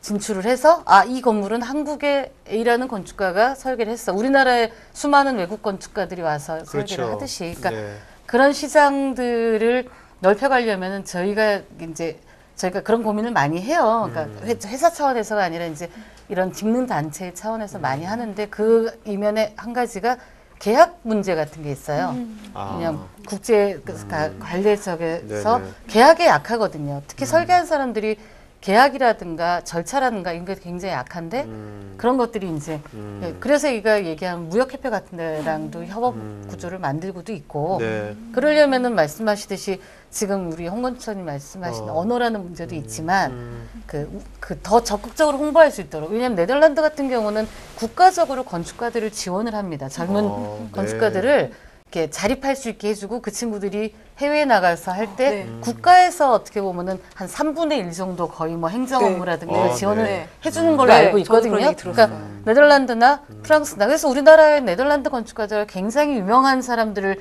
진출을 해서 아, 이 건물은 한국의 A라는 건축가가 설계를 했어. 우리나라에 수많은 외국 건축가들이 와서 설계를 그렇죠. 하듯이. 그러니까 네. 그런 시장들을 넓혀가려면은 저희가 그런 고민을 많이 해요. 그러니까 회사 차원에서가 아니라 이제 이런 직능 단체 차원에서 많이 하는데 그 이면에 한 가지가 계약 문제 같은 게 있어요. 그냥 국제 관례석에서 네네. 계약에 약하거든요. 특히 설계한 사람들이 계약이라든가 절차라든가 이런 게 굉장히 약한데 그런 것들이 이제 그래서 이가 얘기한 무역협회 같은 데랑도 협업 구조를 만들고도 있고 네. 그러려면은 말씀하시듯이 지금 우리 홍건천이 말씀하신 언어라는 문제도 있지만 그 더 적극적으로 홍보할 수 있도록. 왜냐하면 네덜란드 같은 경우는 국가적으로 건축가들을 지원을 합니다. 젊은 네. 건축가들을 이렇게 자립할 수 있게 해주고 그 친구들이 해외에 나가서 할 때 네. 국가에서 어떻게 보면은 한 3분의 1 정도 거의 뭐 행정 업무라든가 이걸 지원을 네. 해주는 걸로 네, 알고 저도 그런 있거든요. 얘기 들었어요. 그러니까 네덜란드나 프랑스나 그래서 우리나라의 네덜란드 건축가들 굉장히 유명한 사람들을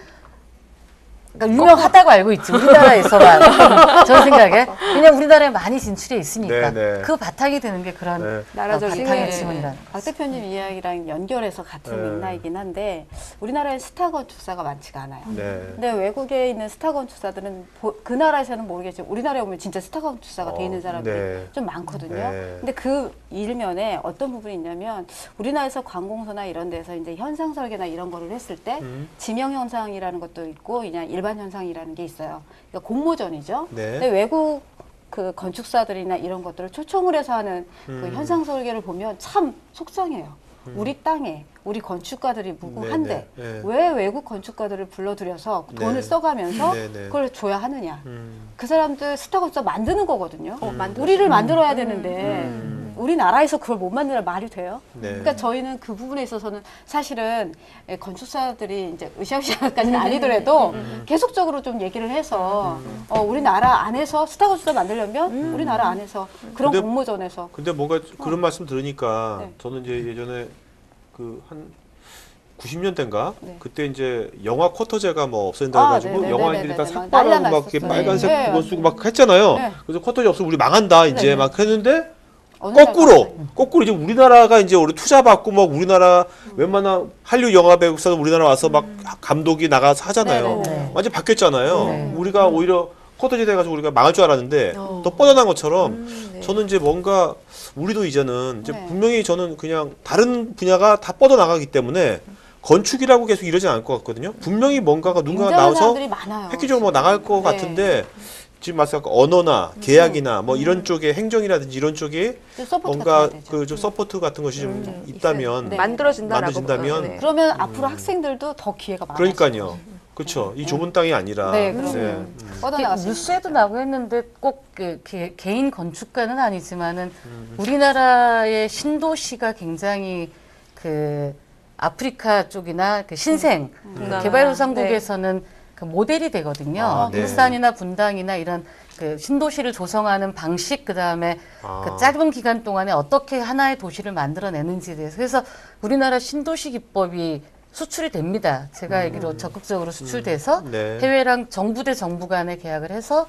그러니까 유명하다고 알고 있지 우리나라에서만 저 생각에 왜냐면 우리나라에 많이 진출해 있으니까 네네. 그 바탕이 되는 게 그런 네. 나라적인 바탕의 네. 지원이라는 박 대표님 이야기랑 연결해서 같은 맥락이긴 한데 우리나라에 스타 건축사가 많지가 않아요. 네. 근데 외국에 있는 스타 건축사들은 그 나라에서는 모르겠지만 우리나라에 오면 진짜 스타 건축사가 돼 있는 사람들이 네. 좀 많거든요. 네. 근데 그 일면에 어떤 부분이 있냐면 우리나라에서 관공서나 이런 데서 이제 현상 설계나 이런 거를 했을 때 지명 현상이라는 것도 있고 그냥 일반 현상이라는 게 있어요. 그러니까 공모전이죠. 네. 근데 외국 그 건축사들이나 이런 것들을 초청을 해서 하는 그 현상 설계를 보면 참 속상해요. 우리 땅에 우리 건축가들이 무고한데 네. 왜 외국 건축가들을 불러들여서 돈을 네. 써가면서 네, 네. 그걸 줘야 하느냐. 그 사람들 스타 건축사 만드는 거거든요. 만들어서. 우리를 만들어야 되는데 우리나라에서 그걸 못 만들면 말이 돼요? 네. 그러니까 저희는 그 부분에 있어서는 사실은 건축사들이 이제 으쌰으쌰까지는 아니더라도 계속적으로 좀 얘기를 해서 우리나라 안에서 스타 건축사 만들려면 우리나라 안에서 그런 근데- 공모전에서 근데 뭔가 그런 말씀 들으니까 네. 저는 이제 예전에 그 한 90년대인가 네. 그때 이제 영화 쿼터제가 뭐 없어진다 아, 해가지고 네네네네네. 영화인들이 다 난리 삭발하고 막 이렇게 났었어요. 빨간색 네. 그거 쓰고 막 했잖아요. 네. 그래서 쿼터제 없으면 우리 망한다 이제 네네. 막 했는데 어느 날 거꾸로 이제 우리나라가 이제 우리 투자 받고 막 우리나라 웬만한 한류 영화 배우사도 우리나라 와서 막 감독이 나가서 하잖아요. 네네네. 완전 바뀌었잖아요. 네. 우리가 오히려 쿼터제 돼가지고 우리가 망할 줄 알았는데 더 뻗어난 것처럼 네. 저는 이제 뭔가 우리도 이제는 이제 네. 분명히 저는 그냥 다른 분야가 다 뻗어나가기 때문에 건축이라고 계속 이러지 않을 것 같거든요. 분명히 뭔가가 누군가 굉장한 나와서 사람들이 많아요. 획기적으로 뭐 나갈 것 네. 같은데 지금 말씀하신 언어나 계약이나 뭐 이런 쪽에 행정이라든지 이런 쪽에 좀 서포트가 뭔가 돼야 되죠. 그 좀 서포트 같은 것이 좀 있어요. 있다면 네. 만들어진다면 네. 그러면 앞으로 학생들도 더 기회가 많아요. 그러니까요. 그렇죠. 이 좁은 땅이 아니라 네, 그럼요. 뻗어나갈 수 뉴스에도 나오고 했는데 꼭 개인 건축가는 아니지만은 우리나라의 신도시가 굉장히 그 아프리카 쪽이나 그 신생 개발도상국에서는 그 모델이 되거든요. 아, 네. 울산이나 분당이나 이런 그 신도시를 조성하는 방식 그다음에 아. 그 짧은 기간 동안에 어떻게 하나의 도시를 만들어내는지에 대해서 그래서 우리나라 신도시 기법이 수출이 됩니다. 제가 알기로 적극적으로 수출돼서 네. 해외랑 정부 대 정부 간에 계약을 해서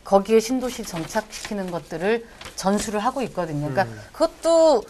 거기에 신도시 정착시키는 것들을 전수를 하고 있거든요. 그러니까 그것도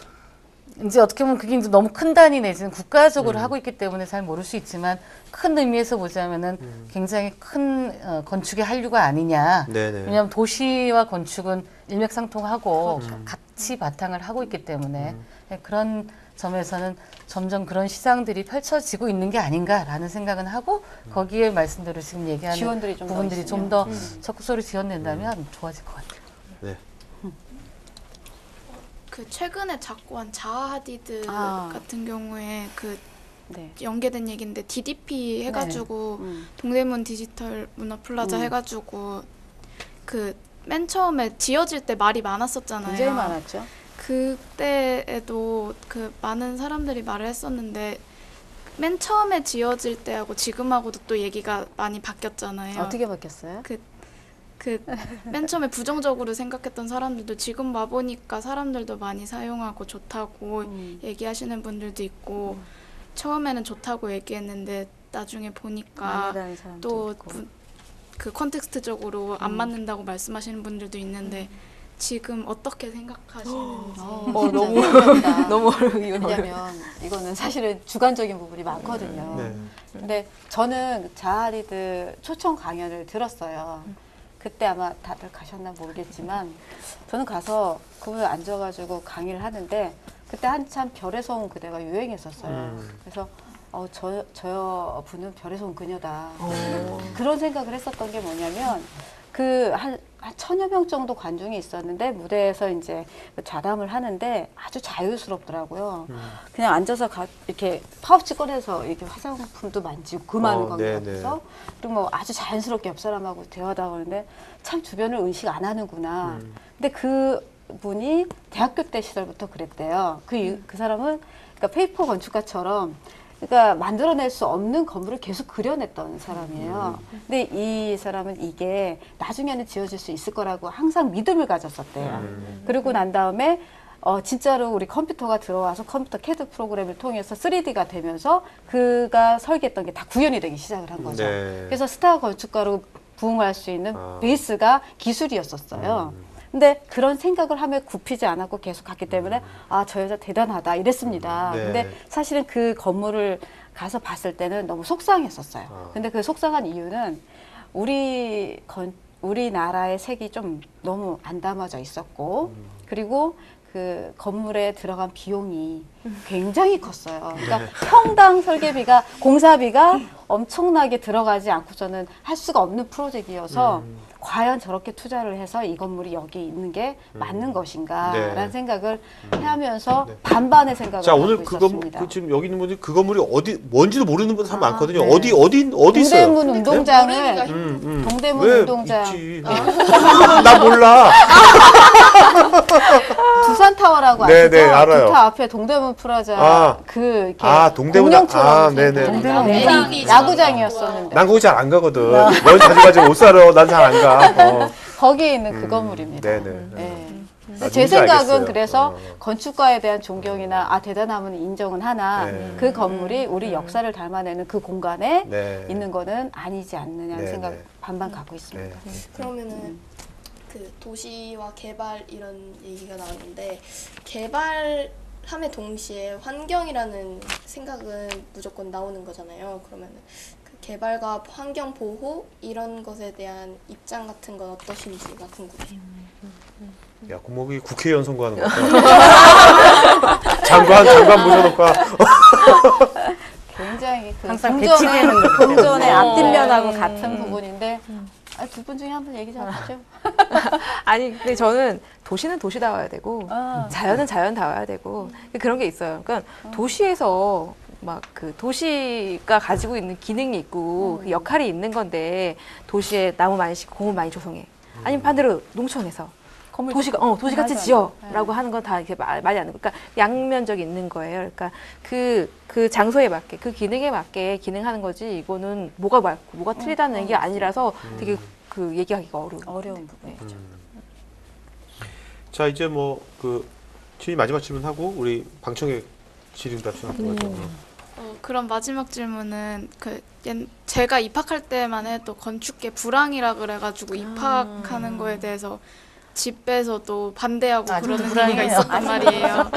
이제 어떻게 보면 그게 이제 너무 큰 단위 내지는 국가적으로 하고 있기 때문에 잘 모를 수 있지만 큰 의미에서 보자면은 굉장히 큰 건축의 한류가 아니냐. 네네. 왜냐하면 도시와 건축은 일맥상통하고 같이 바탕을 하고 있기 때문에 그런 점에서는 점점 그런 시장들이 펼쳐지고 있는 게 아닌가라는 생각은 하고 거기에 말씀대로 지금 얘기하는 지원들이 좀더 부분들이 좀 더 적극적으로 지원된다면 좋아질 것 같아요. 네. 그 최근에 작고한 자하 하디드 같은 경우에 그 네. 연계된 얘기인데 DDP 해가지고 네. 동대문 디지털 문화플라자 해가지고 그 맨 처음에 지어질 때 말이 많았었잖아요. 굉장히 많았죠. 그때에도 그 많은 사람들이 말을 했었는데 맨 처음에 지어질 때하고 지금하고도 또 얘기가 많이 바뀌었잖아요. 어떻게 바뀌었어요? 그 맨 처음에 부정적으로 생각했던 사람들도 지금 와보니까 사람들도 많이 사용하고 좋다고 얘기하시는 분들도 있고 처음에는 좋다고 얘기했는데 나중에 보니까 아니라는 사람도 또 있고. 그 컨텍스트적으로 안 맞는다고 말씀하시는 분들도 있는데 지금 어떻게 생각하시는지 너무 어렵다. 너무 왜냐면 이거는 사실은 주관적인 부분이 많거든요. 네. 근데 저는 자하리드 초청 강연을 들었어요. 그때 아마 다들 가셨나 모르겠지만 저는 가서 그분을 앉아가지고 강의를 하는데 그때 한참 별에서 온 그대가 유행했었어요. 그래서 저 분은 별에서 온 그녀다. 그런 생각을 했었던 게 뭐냐면 그 한 1000여 명 정도 관중이 있었는데 무대에서 이제 좌담을 하는데 아주 자유스럽더라고요. 그냥 앉아서 이렇게 파우치 꺼내서 이렇게 화장품도 만지고 그 많은 관객 앞에서 그리고 뭐 아주 자연스럽게 옆 사람하고 대화도 하는데 참 주변을 의식 안 하는구나. 근데 그 분이 대학교 때 시절부터 그랬대요. 그 사람은 그러니까 페이퍼 건축가처럼 그러니까 만들어낼 수 없는 건물을 계속 그려냈던 사람이에요. 근데 이 사람은 이게 나중에는 지어질 수 있을 거라고 항상 믿음을 가졌었대요. 그리고 난 다음에 진짜로 우리 컴퓨터가 들어와서 컴퓨터 CAD 프로그램을 통해서 3D가 되면서 그가 설계했던 게 다 구현이 되기 시작을 한 거죠. 네. 그래서 스타 건축가로 부흥할 수 있는 베이스가 기술이었었어요. 근데 그런 생각을 하며 굽히지 않았고 계속 갔기 때문에 저 여자 대단하다 이랬습니다. 네. 근데 사실은 그 건물을 가서 봤을 때는 너무 속상했었어요. 근데 그 속상한 이유는 우리나라의 색이 좀 너무 안 담아져 있었고 그리고 그 건물에 들어간 비용이 굉장히 컸어요. 그러니까 평당 설계비가 공사비가 엄청나게 들어가지 않고서는 할 수가 없는 프로젝트여서 과연 저렇게 투자를 해서 이 건물이 여기 있는 게 맞는 것인가라는 네. 생각을 하면서 반반의 생각을 자, 하고 오늘 있었습니다. 지금 여기 있는 분들이 그 건물이 뭔지도 모르는 분들 참 많거든요. 네. 어디 있어요? 동대문 운동장을 모르니까 동대문 왜 운동장 있지? 나 몰라. 두산타워라고 네, 아시죠? 네, 알아요. 기타 앞에 동대문 프라자 아. 그 이렇게 동대문 공룡처럼 네네. 동대문 네, 운동장이 야구장이었었는데 난 거기 잘 안 가거든. 넌 자주 가지고 옷 사러 난 잘 안 가. 거기에 있는 그 건물입니다. 네네. 네. 아, 제 누군지 생각은 알겠어요. 그래서 건축가에 대한 존경이나 대단함은 인정은 하나 네. 그 건물이 우리 역사를 닮아내는 그 공간에 네. 있는 거는 아니지 않느냐는 네, 생각 네. 반반 갖고 있습니다. 네. 그러면은 그 도시와 개발 이런 얘기가 나왔는데 개발함에 동시에 환경이라는 생각은 무조건 나오는 거잖아요. 그러면은 그 개발과 환경 보호 이런 것에 대한 입장 같은 건 어떠신지가 궁금해요. 야, 구목이 국회의원 선거하는 것 같아. 장관 모셔놓고. 굉장히 그 항상 배치되는 거기 때문에. 동전의 앞뒷면하고 같은 부분인데 두 분 중에 한 분 얘기 좀 하시죠. 아니, 근데 저는 도시는 도시다워야 되고 아. 자연은 자연다워야 되고 그런 게 있어요. 그러니까 도시에서 막 그 도시가 가지고 있는 기능이 있고 그 역할이 있는 건데 도시에 나무 많이 심고 공원 많이 조성해. 아니면 반대로 농촌에서 도시같이 맞아. 지어라고 하는 건 다 이렇게 말이 안 되고, 그러니까 양면적이 있는 거예요. 그러니까 그 장소에 맞게, 그 기능에 맞게 기능하는 거지. 이거는 뭐가 맞고 뭐가 틀리다는 게 아니라서 되게 그 얘기하기가 어려운 부분이죠. 자, 이제 질문 마지막 질문하고 우리 방청객 질의응답 시작하는 거죠. 그럼 마지막 질문은 제가 입학할 때만 해도 건축계 불황이라 그래가지고 입학하는 거에 대해서 집에서도 반대하고 아직도 그러는 불안해요. 얘기가 있었단 말이에요.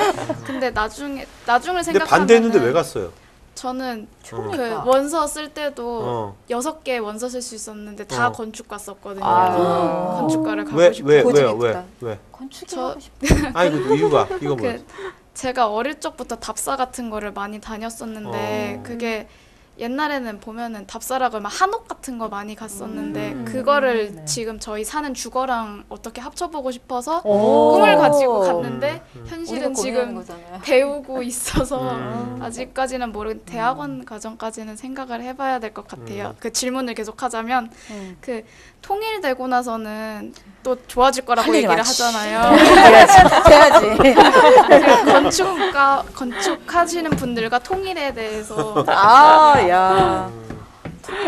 근데 나중을 근데 생각하면 반대했는데 왜 갔어요? 저는 그 그러니까. 원서 쓸 때도 6개 원서 쓸 수 있었는데 다 건축과 썼거든요. 건축과를 가고 싶어요. 왜? 건축이 저- 하고 싶어. 아니 그 이유가 이거 뭐야? 제가 어릴 적부터 답사 같은 거를 많이 다녔었는데 그게 옛날에는 보면은 답사락을 막 한옥 같은 거 많이 갔었는데 그거를 지금 저희 사는 주거랑 어떻게 합쳐보고 싶어서 꿈을 가지고 갔는데 현실은 우리가 고민하는 지금 거잖아요. 배우고 있어서 아직까지는 대학원 과정까지는 생각을 해봐야 될 것 같아요. 그 질문을 계속 하자면 그 통일되고 나서는 또 좋아질 거라고 할 일이 얘기를 많지. 하잖아요. 해야지. 건축하시는 분들과 통일에 대해서 아, 야.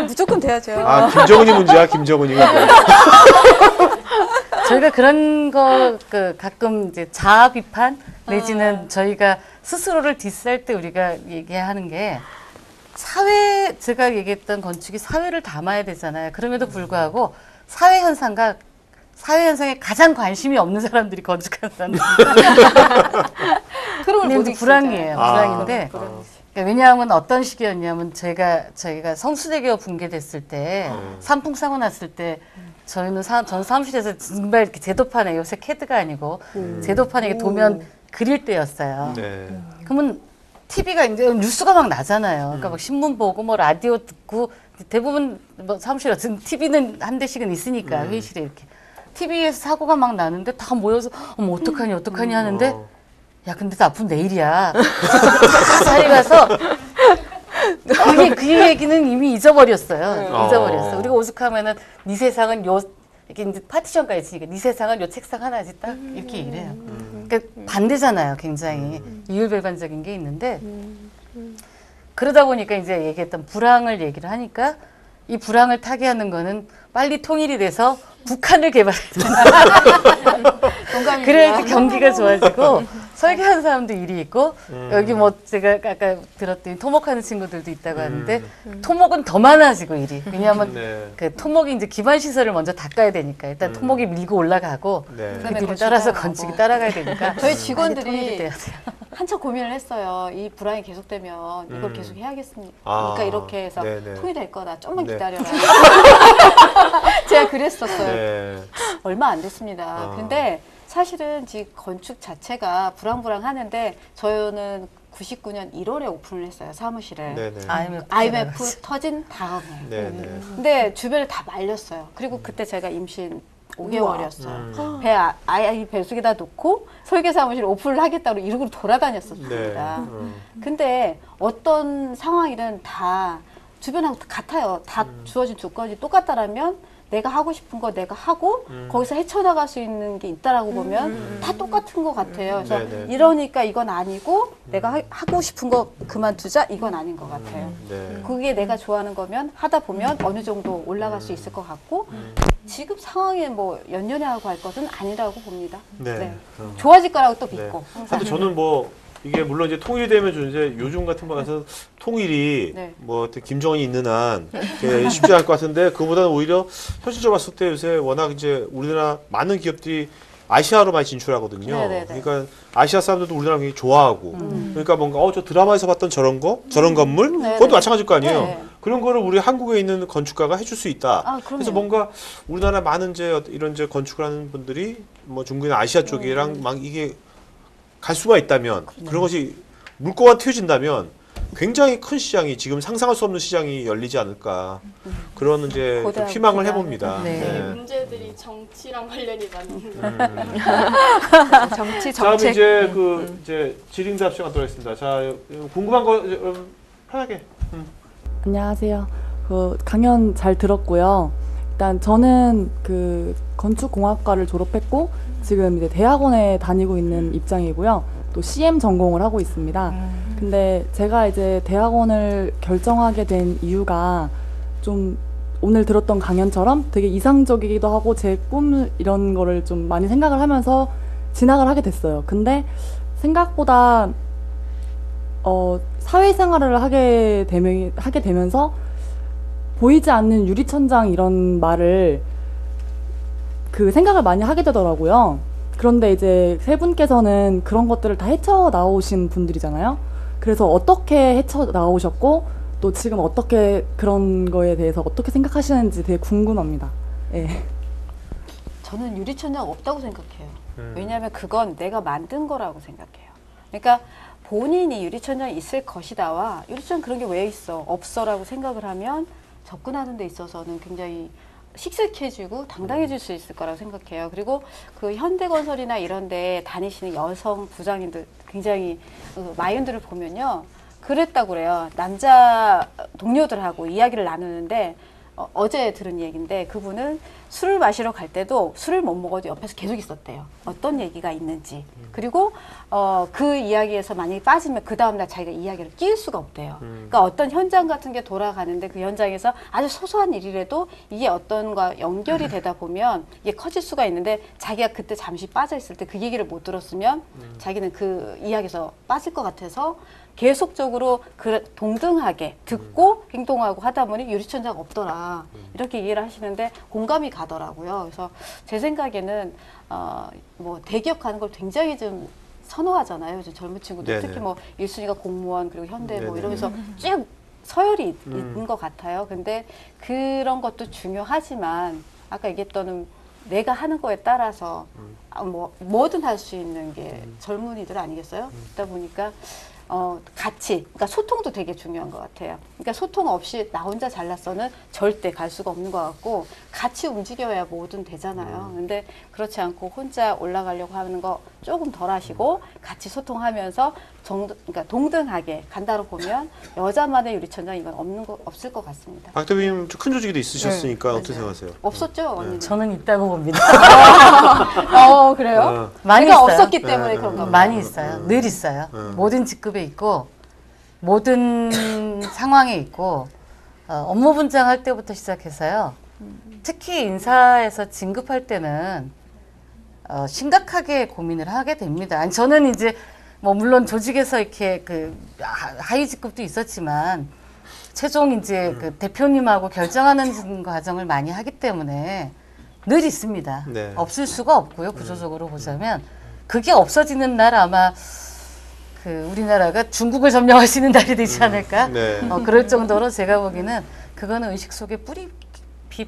무조건 돼야죠. 아 김정은이 문제야 김정은이. 저희가 그런 거 가끔 이제 자아 비판 내지는 저희가 스스로를 디스할 때 우리가 얘기하는 게 사회 제가 얘기했던 건축이 사회를 담아야 되잖아요. 그럼에도 불구하고 사회 현상에 가장 관심이 없는 사람들이 건축한다는 그런 걸 게 불황이에요. 불황인데 그러니까 왜냐하면 어떤 시기였냐면 저희가 성수대교 붕괴됐을 때 산풍 사고 났을 때 저희는 전 사무실에서 정말 이렇게 제도판에 요새 캐드가 아니고 제도판에 이렇게 도면 그릴 때였어요. 네. 그러면 TV가 이제 뉴스가 막 나잖아요. 그러니까 막 신문 보고 뭐 라디오 듣고 대부분 뭐 사무실에 TV는 한 대씩은 있으니까 회의실에 이렇게 TV에서 사고가 막 나는데 다 모여서 어머 어떡하니 하는데 야 근데 나쁜 내일이야. 다 자리 가서 그 얘기는 이미 잊어버렸어요. 잊어버렸어. 우리가 오죽하면은 네 세상은 이렇게 이제 파티션가 있으니까 네 세상은 요 책상 하나지 딱 이렇게 얘기를 해요. 그러니까 반대잖아요. 굉장히 이율배반적인 게 있는데 그러다 보니까 이제 얘기했던 불황을 얘기를 하니까 이 불황을 타개하는 거는 빨리 통일이 돼서 북한을 개발해야 된다. 그래야지 경기가 좋아지고 설계하는 사람도 일이 있고 여기 뭐 제가 아까 들었더니 토목하는 친구들도 있다고 하는데 토목은 더 많아지고 일이 왜냐하면 그 토목이 이제 기반 시설을 먼저 닦아야 되니까 일단 토목이 밀고 올라가고 그 뒤를 따라서 건축이 따라가야 되니까 저희 통일이 직원들이 돼야 돼요. 한참 고민을 했어요. 이 불황이 계속되면 이걸 계속 해야겠습니까? 아, 그러니까 이렇게 해서 네네. 통일될 거다. 좀만 네. 기다려라. 제가 그랬었어요. 네. 얼마 안 됐습니다. 근데 사실은 지금 건축 자체가 불황불황하는데 저는 99년 1월에 오픈을 했어요. 사무실을. 네네. IMF 터진 다음에. 네네. 근데 주변에 다 말렸어요. 그리고 그때 제가 임신 5개월이었어요. 아이 배수기다 놓고 설계 사무실 오픈을 하겠다고 이러고 돌아다녔었습니다. 근데 어떤 상황이든 다 주변하고 같아요. 다 주어진 조건이 똑같다라면 내가 하고 싶은 거 내가 하고 거기서 헤쳐나갈 수 있는 게 있다라고 보면 다 똑같은 것 같아요. 그래서 네네. 이러니까 이건 아니고 내가 하고 싶은 거 그만두자 이건 아닌 것 같아요. 네. 그게 내가 좋아하는 거면 하다 보면 어느 정도 올라갈 수 있을 것 같고 지금 상황에 뭐 연연해 하고 할 것은 아니라고 봅니다. 네. 좋아질 거라고 또 네. 믿고. 근데 저는 뭐 이게 물론 이제 통일이 되면 좀 이제 요즘 같은 거 가서 통일이 네. 뭐 김정은이 있는 한 쉽지 않을 것 같은데 그보다는 오히려 현실적으로 봤을 때 요새 워낙 이제 우리나라 많은 기업들이 아시아로 많이 진출하거든요. 네네네. 그러니까 아시아 사람들도 우리나라 굉장히 좋아하고 그러니까 뭔가 저 드라마에서 봤던 저런 거 저런 건물 네네. 그것도 마찬가지일 거 아니에요. 네. 그런 거를 우리 한국에 있는 건축가가 해줄 수 있다. 아, 그럼요. 그래서 뭔가 우리나라 많은 이제 이런 이제 건축을 하는 분들이 뭐 중국이나 아시아 쪽이랑 막 이게 갈 수가 있다면 그런 것이 물꼬가 트여진다면 굉장히 큰 시장이 지금 상상할 수 없는 시장이 열리지 않을까 그런 이제 좀 고대하고 희망을 기대하는. 해봅니다. 네. 네. 문제들이 정치랑 관련이 많이 있는 정치 다음 정책 이제 이제 질의응답 시간 들어있습니다. 자 궁금한 거 편하게. 안녕하세요. 강연 잘 들었고요. 일단 저는 건축공학과를 졸업했고 지금 이제 대학원에 다니고 있는 입장이고요. 또 CM 전공을 하고 있습니다. 근데 제가 이제 대학원을 결정하게 된 이유가 좀 오늘 들었던 강연처럼 되게 이상적이기도 하고 제 꿈 이런 거를 좀 많이 생각을 하면서 진학을 하게 됐어요. 근데 생각보다 사회생활을 하게 되면서 보이지 않는 유리천장 이런 말을 그 생각을 많이 하게 되더라고요. 그런데 이제 세 분께서는 그런 것들을 다 헤쳐나오신 분들이잖아요. 그래서 어떻게 헤쳐나오셨고 또 지금 어떻게 그런 거에 대해서 어떻게 생각하시는지 되게 궁금합니다. 예. 저는 유리천장 없다고 생각해요. 왜냐하면 그건 내가 만든 거라고 생각해요. 그러니까 본인이 유리천장이 있을 것이다와 유리천장 그런 게 왜 있어? 없어라고 생각을 하면 접근하는 데 있어서는 굉장히 씩씩해지고 당당해질 수 있을 거라고 생각해요. 그리고 그 현대건설이나 이런 데 다니시는 여성 부장님들 굉장히 마인드를 보면요. 그랬다고 그래요. 남자 동료들하고 이야기를 나누는데 어제 들은 얘기인데 그분은 술을 마시러 갈 때도 술을 못 먹어도 옆에서 계속 있었대요. 어떤 얘기가 있는지. 그리고 그 이야기에서 만약에 빠지면 그 다음날 자기가 이야기를 끼울 수가 없대요. 그러니까 어떤 현장 같은 게 돌아가는데 그 현장에서 아주 소소한 일이라도 이게 어떤가 연결이 되다 보면 이게 커질 수가 있는데 자기가 그때 잠시 빠져 있을 때 그 얘기를 못 들었으면 자기는 그 이야기에서 빠질 것 같아서 계속적으로 동등하게 듣고 행동하고 하다 보니 유리천장 없더라 이렇게 이해를 하시는데 공감이 가더라고요. 그래서 제 생각에는 뭐 대기업 가는 걸 굉장히 좀 선호하잖아요. 요즘 젊은 친구들 네네. 특히 뭐 1순위가 공무원 그리고 현대 뭐 네네. 이러면서 쭉 서열이 있는 것 같아요. 근데 그런 것도 중요하지만 아까 얘기했던 내가 하는 거에 따라서 뭐 뭐든 할 수 있는 게 젊은이들 아니겠어요? 그러다 보니까 같이, 그러니까 소통도 되게 중요한 것 같아요. 그러니까 소통 없이 나 혼자 잘났어는 절대 갈 수가 없는 것 같고 같이 움직여야 뭐든 되잖아요. 근데 그렇지 않고 혼자 올라가려고 하는 거 조금 덜 하시고 같이 소통하면서 그러니까 동등하게 간다로 보면 여자만의 유리천장 이건 없을 것 같습니다. 박 대표님 큰 조직에도 있으셨으니까 어떻게 생각하세요? 없었죠, 언니는? 저는 있다고 봅니다. 그래요? 많이 제가 있어요. 없었기 때문에 그런가 봐요. 많이 있어요. 늘 있어요. 모든 직급에 있고 모든 상황에 있고 업무 분장할 때부터 시작해서요. 특히 인사에서 진급할 때는 심각하게 고민을 하게 됩니다. 아니, 저는 이제 뭐 물론 조직에서 이렇게 그 하위 직급도 있었지만 최종 이제 그 대표님하고 결정하는 과정을 많이 하기 때문에 늘 있습니다. 네. 없을 수가 없고요. 구조적으로 보자면 그게 없어지는 날 아마 그 우리나라가 중국을 점령할 수 있는 날이 되지 않을까? 네. 그럴 정도로 제가 보기에는 그거는 의식 속에 뿌리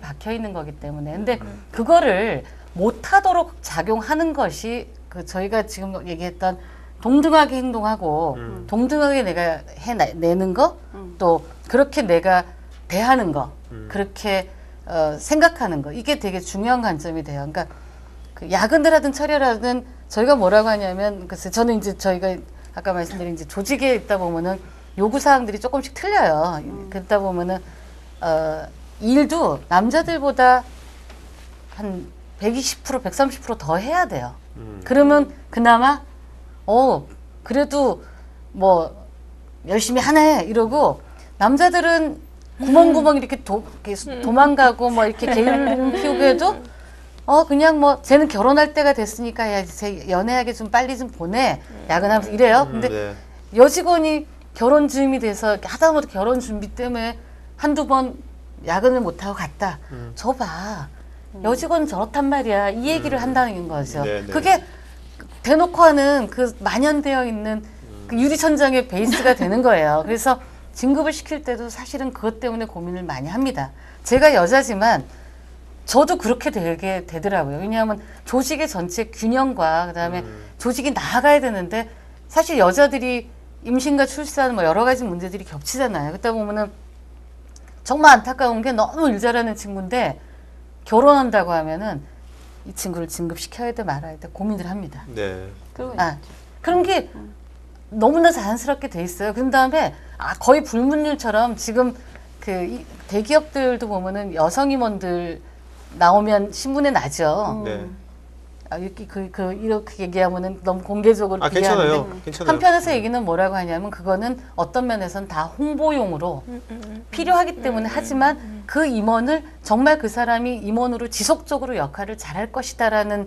박혀 있는 거기 때문에. 근데 그거를 못하도록 작용하는 것이 그 저희가 지금 얘기했던 동등하게 행동하고 동등하게 내가 해내는 거, 또 그렇게 내가 대하는 거, 그렇게 생각하는 거, 이게 되게 중요한 관점이 돼요. 그러니까 그 야근을 하든 철야를 하든 저희가 뭐라고 하냐면, 글쎄 저는 이제 저희가 아까 말씀드린 이제 조직에 있다 보면은 요구 사항들이 조금씩 틀려요. 그러다 보면은 일도 남자들보다 한 120%, 130% 더 해야 돼요. 그러면 그나마 그래도 뭐 열심히 하네 이러고, 남자들은 구멍구멍 이렇게 도망가고 뭐 이렇게 게으름 피우고 해도 그냥 뭐 쟤는 결혼할 때가 됐으니까 야, 쟤 연애하게 좀 빨리 좀 보내 야근하면서 이래요. 근데 네. 여직원이 결혼 즈음이 돼서 하다못해 결혼 준비 때문에 한두 번 야근을 못하고 갔다. 저 봐. 여직원은 저렇단 말이야. 이 얘기를 한다는 거죠. 네, 네. 그게 대놓고 하는 그 만연되어 있는 그 유리천장의 베이스가 되는 거예요. 그래서 진급을 시킬 때도 사실은 그것 때문에 고민을 많이 합니다. 제가 여자지만 저도 그렇게 되게 되더라고요. 왜냐하면 조직의 전체 균형과 그다음에 조직이 나아가야 되는데 사실 여자들이 임신과 출산 뭐 여러 가지 문제들이 겹치잖아요. 그러다 보면은 정말 안타까운 게 너무 일 잘하는 친구인데 결혼한다고 하면은 이 친구를 진급시켜야 돼 말아야 돼 고민을 합니다. 네. 그런 게 너무나 자연스럽게 돼 있어요. 그런 다음에 거의 불문율처럼 지금 그 대기업들도 보면은 여성 임원들 나오면 신문에 나죠. 네. 이렇게 얘기하면은 너무 공개적으로 괜찮아요. 비하하는데 괜찮아요. 한편에서 얘기는 뭐라고 하냐면 그거는 어떤 면에서는 다 홍보용으로 필요하기 때문에 하지만 그 임원을 정말 그 사람이 임원으로 지속적으로 역할을 잘할 것이다라는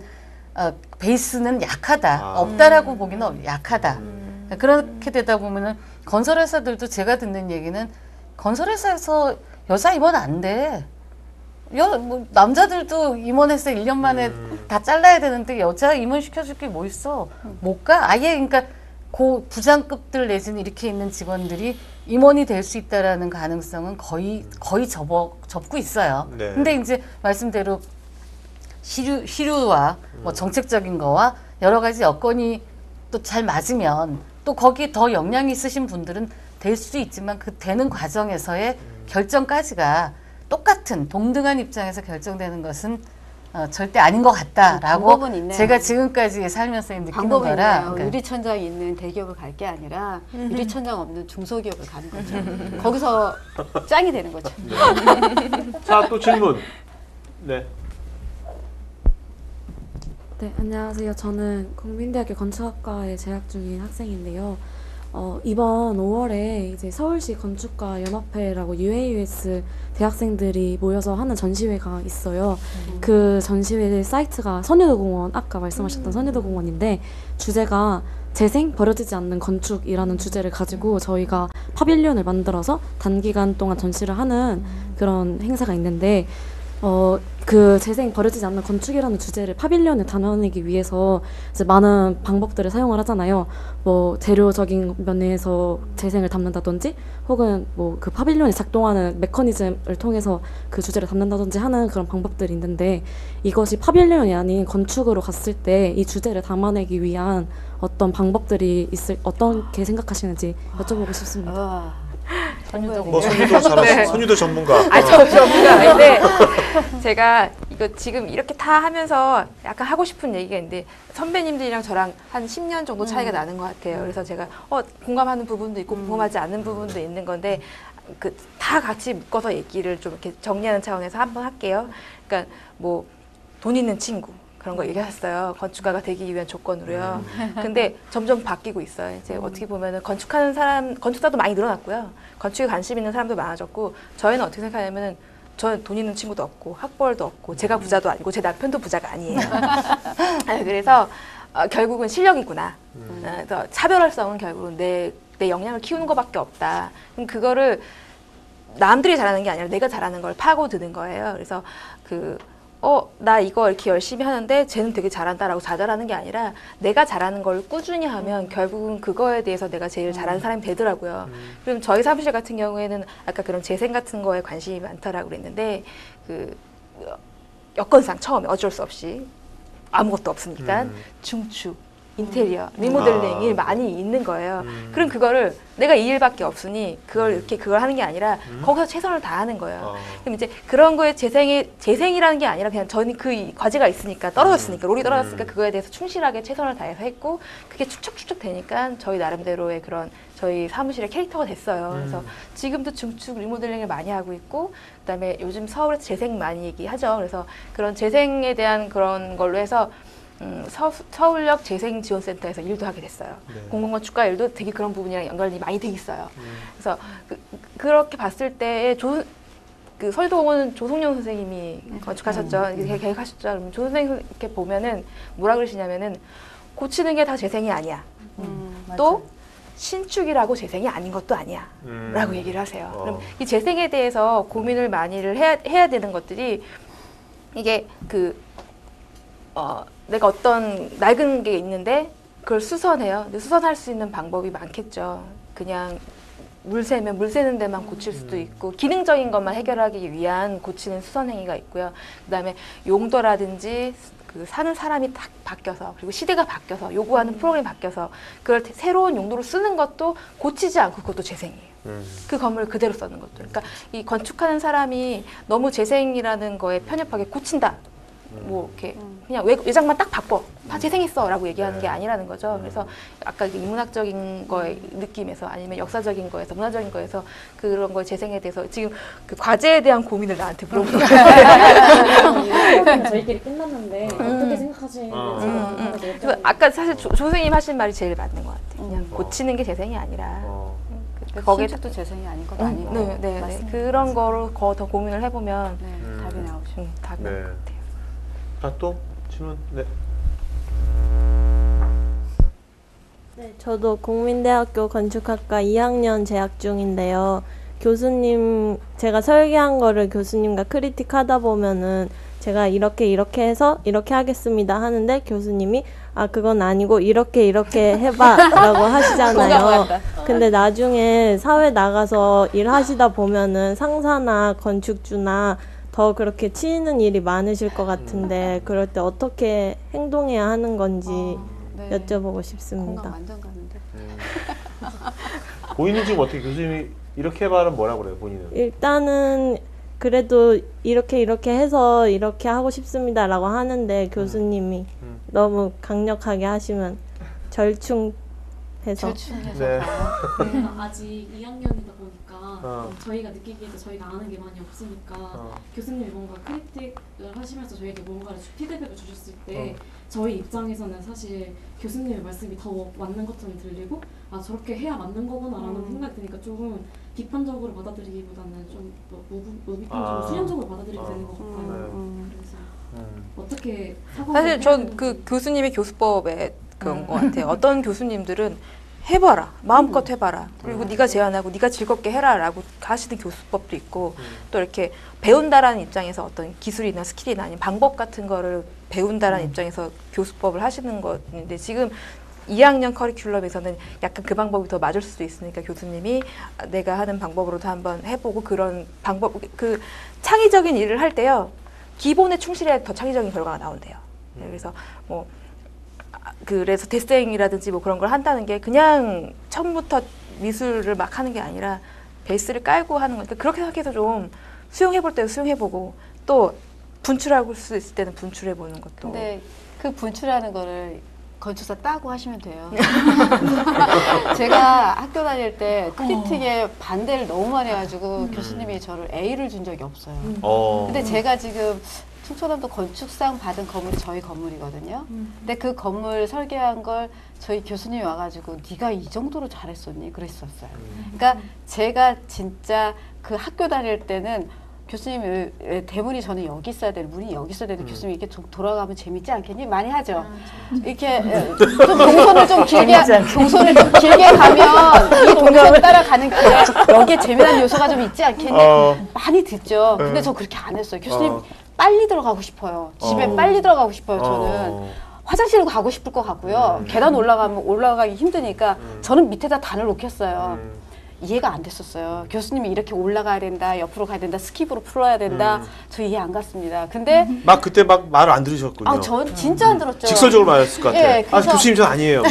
베이스는 약하다. 없다라고 보기는 약하다. 그렇게 되다 보면은 건설회사들도 제가 듣는 얘기는 건설회사에서 여자 임원 안 돼. 뭐 남자들도 임원해서 1년 만에 다 잘라야 되는데 여자 임원 시켜줄 게 뭐 있어? 못 가? 아예 그러니까 고 부장급들 내지는 이렇게 있는 직원들이 임원이 될 수 있다라는 가능성은 거의 접고 있어요. 네. 근데 이제 말씀대로 시류와 뭐 정책적인 거와 여러 가지 여건이 또 잘 맞으면 또 거기에 더 역량이 있으신 분들은 될 수 있지만 그 되는 과정에서의 결정까지가 똑같은 동등한 입장에서 결정되는 것은 절대 아닌 것 같다라고 방법은 있네요. 제가 지금까지 살면서 느끼는 방법이 거라. 있네요. 유리천장이 있는 대기업을 갈 게 아니라 유리천장 없는 중소기업을 가는 거죠. 거기서 짱이 되는 거죠. 자, 또 질문. 네. 네, 안녕하세요. 저는 국민대학교 건축학과에 재학 중인 학생인데요. 이번 5월에 이제 서울시 건축가 연합회라고 UAUS 대학생들이 모여서 하는 전시회가 있어요. 그 전시회 사이트가 선유도공원, 아까 말씀하셨던 선유도공원인데 주제가 재생 버려지지 않는 건축이라는 주제를 가지고 저희가 파빌리온을 만들어서 단기간 동안 전시를 하는 그런 행사가 있는데 그 재생 버려지지 않는 건축이라는 주제를 파빌리온에 담아내기 위해서 이제 많은 방법들을 사용을 하잖아요. 뭐 재료적인 면에서 재생을 담는다든지 혹은 뭐 그 파빌리온이 작동하는 메커니즘을 통해서 그 주제를 담는다든지 하는 그런 방법들이 있는데 이것이 파빌리온이 아닌 건축으로 갔을 때 이 주제를 담아내기 위한 어떤 방법들이 어떻게 생각하시는지 여쭤보고 싶습니다. 뭐 선유도 잘하시, 선유도 전문가. 아니, 저 전문가 아닌데 제가 이거 지금 이렇게 다 하면서 약간 하고 싶은 얘기가 있는데 선배님들이랑 저랑 한 10년 정도 차이가 나는 것 같아요. 그래서 제가 공감하는 부분도 있고 공감하지 않는 부분도 있는 건데 그 다 같이 묶어서 얘기를 좀 이렇게 정리하는 차원에서 한번 할게요. 그러니까 뭐 돈 있는 친구 그런 거 얘기하셨어요. 건축가가 되기 위한 조건으로요. 근데 점점 바뀌고 있어요. 이제 어떻게 보면은 건축하는 사람, 건축사도 많이 늘어났고요. 건축에 관심 있는 사람도 많아졌고, 저희는 어떻게 생각하냐면은, 저는 돈 있는 친구도 없고, 학벌도 없고, 제가 부자도 아니고, 제 남편도 부자가 아니에요. 그래서 결국은 실력이구나. 그래서 차별화성은 결국은 내 역량을 키우는 것밖에 없다. 그럼 그거를 남들이 잘하는 게 아니라 내가 잘하는 걸 파고드는 거예요. 그래서 나 이거 이렇게 열심히 하는데 쟤는 되게 잘한다라고 좌절하는 게 아니라 내가 잘하는 걸 꾸준히 하면 결국은 그거에 대해서 내가 제일 잘하는 사람이 되더라고요. 그럼 저희 사무실 같은 경우에는 아까 그런 재생 같은 거에 관심이 많다라고 그랬는데 그 여건상 처음에 어쩔 수 없이 아무것도 없으니까 중축, 인테리어, 리모델링이 많이 있는 거예요. 그럼 그거를 내가 이 일밖에 없으니 그걸 하는 게 아니라 거기서 최선을 다하는 거예요. 그럼 이제 그런 거에 재생이라는 게 아니라 그냥 저는 그 과제가 있으니까 떨어졌으니까 롤이 떨어졌으니까 그거에 대해서 충실하게 최선을 다해서 했고 그게 축적축적 되니까 저희 나름대로의 그런 저희 사무실의 캐릭터가 됐어요. 그래서 지금도 중축 리모델링을 많이 하고 있고 그다음에 요즘 서울에서 재생 많이 얘기하죠. 그래서 그런 재생에 대한 그런 걸로 해서 서울역 재생지원센터에서 일도 하게 됐어요. 네. 공공건축가 일도 되게 그런 부분이랑 연관이 많이 돼 있어요. 그래서 그렇게 봤을 때 그 서울도공원 조성용 선생님이 건축하셨죠. 계획하셨죠. 그럼 조 선생님 이렇게 보면은 뭐라 그러시냐면은 고치는 게 다 재생이 아니야. 또 신축이라고 재생이 아닌 것도 아니야. 라고 얘기를 하세요. 그럼 이 재생에 대해서 고민을 많이를 해야 되는 것들이 이게 내가 어떤 낡은 게 있는데 그걸 수선해요. 근데 수선할 수 있는 방법이 많겠죠. 그냥 물 새는 데만 고칠 수도 있고 기능적인 것만 해결하기 위한 고치는 수선 행위가 있고요. 그다음에 용도라든지 그 사는 사람이 딱 바뀌어서 그리고 시대가 바뀌어서 요구하는 프로그램이 바뀌어서 그걸 새로운 용도로 쓰는 것도 고치지 않고 그것도 재생이에요. 그 건물을 그대로 쓰는 것도. 그러니까 이 건축하는 사람이 너무 재생이라는 거에 편협하게 고친다. 뭐 이렇게 그냥 외장만 딱 바꿔 다 재생했어라고 얘기하는 게 아니라는 거죠. 그래서 아까 인문학적인 거의 느낌에서 아니면 역사적인 거에서 문화적인 거에서 그런 거의 재생에 대해서 지금 그 과제에 대한 고민을 나한테 물어보는 거예요. 저희끼리 끝났는데 어떻게 생각하시는지. 그래서 아까 사실 조 선생님 하신 말이 제일 맞는 것 같아요. 그냥 고치는 게 재생이 아니라 거기에 또 재생이 아닌 건 아니고. 네. 그런 거로 더 고민을 해보면 답이 나오죠. 답이 나올 것 같아요. 또 질문. 네. 네, 저도 국민대학교 건축학과 2학년 재학 중인데요. 교수님 제가 설계한 거를 교수님과 크리틱하다 보면은 제가 이렇게 해서 이렇게 하겠습니다 하는데 교수님이 아 그건 아니고 이렇게 해봐라고 하시잖아요. 근데 나중에 사회 나가서 일하시다 보면은 상사나 건축주나 더 그렇게 치이는 일이 많으실 것 같은데 그럴 때 어떻게 행동해야 하는 건지 네. 여쭤보고 싶습니다. 공감 완전 가는데. 본인은 지금 어떻게 교수님이 이렇게 해봐는 뭐라고 그래요, 본인은? 일단은 그래도 이렇게 해서 이렇게 하고 싶습니다라고 하는데 교수님이 너무 강력하게 하시면 절충해서 네. 아직 2학년이다 보니까 저희가 느끼기에도 저희가 아는 게 많이 없으니까 교수님이 뭔가 크리틱을 하시면서 저희에게 뭔가를 피드백을 주셨을 때 저희 입장에서는 사실 교수님의 말씀이 더 맞는 것처럼 들리고 아 저렇게 해야 맞는 거구나라는 생각이 드니까 조금 비판적으로 받아들이기보다는 좀 무비판적으로 수용적으로 받아들이게 되는 것 같아요. 그래서 어떻게 사실 전 그 교수님의 교수법에 그런 것 같아요. 어떤 교수님들은 해봐라, 마음껏 해봐라. 그리고 네가 제안하고 네가 즐겁게 해라라고 하시는 교수법도 있고 또 이렇게 배운다라는 입장에서 어떤 기술이나 스킬이나 아니면 방법 같은 거를 배운다라는 입장에서 교수법을 하시는 건데 지금 2학년 커리큘럼에서는 약간 그 방법이 더 맞을 수도 있으니까 교수님이 내가 하는 방법으로도 한번 해보고 그런 방법, 그 창의적인 일을 할 때요. 기본에 충실해야 더 창의적인 결과가 나온대요. 그래서 뭐 그래서 데스잉이라든지 뭐 그런 걸 한다는 게 그냥 처음부터 미술을 막 하는 게 아니라 베이스를 깔고 하는 거니까 그렇게 생각해서 좀 수용해볼 때도 수용해보고 또 분출할 수 있을 때는 분출해보는 것도. 근데 그 분출하는 거를 건축사 따고 하시면 돼요. 제가 학교 다닐 때 크리틱에 반대를 너무 많이 해가지고 교수님이 저를 A를 준 적이 없어요. 근데 제가 지금 충청남도 건축상 받은 건물이 저희 건물이거든요. 근데 그 건물 설계한 걸 저희 교수님이 와가지고 네가 이 정도로 잘했었니? 그랬었어요. 그러니까 제가 진짜 그 학교 다닐 때는 교수님 대문이 저는 여기 있어야 되는 문이 여기 있어야 되는 교수님 이렇게 좀 돌아가면 재밌지 않겠니? 많이 하죠. 이렇게 좀 동선을 좀 길게 가면 이 동선 따라가는 길에 여기에 재미난 요소가 좀 있지 않겠니? 많이 듣죠. 근데 저 그렇게 안 했어요. 교수님 빨리 들어가고 싶어요. 집에 빨리 들어가고 싶어요. 저는 화장실로 가고 싶을 것 같고요. 계단 올라가기 힘드니까 저는 밑에다 단을 놓겠어요. 이해가 안 됐었어요. 교수님이 이렇게 올라가야 된다, 옆으로 가야 된다, 스킵으로 풀어야 된다. 저 이해 안 갔습니다. 근데 그때 말을 안 들으셨군요. 아, 전 진짜 안 들었죠. 직설적으로 말했을 것 같아요. 예, 그래서, 교수님 전 아니에요.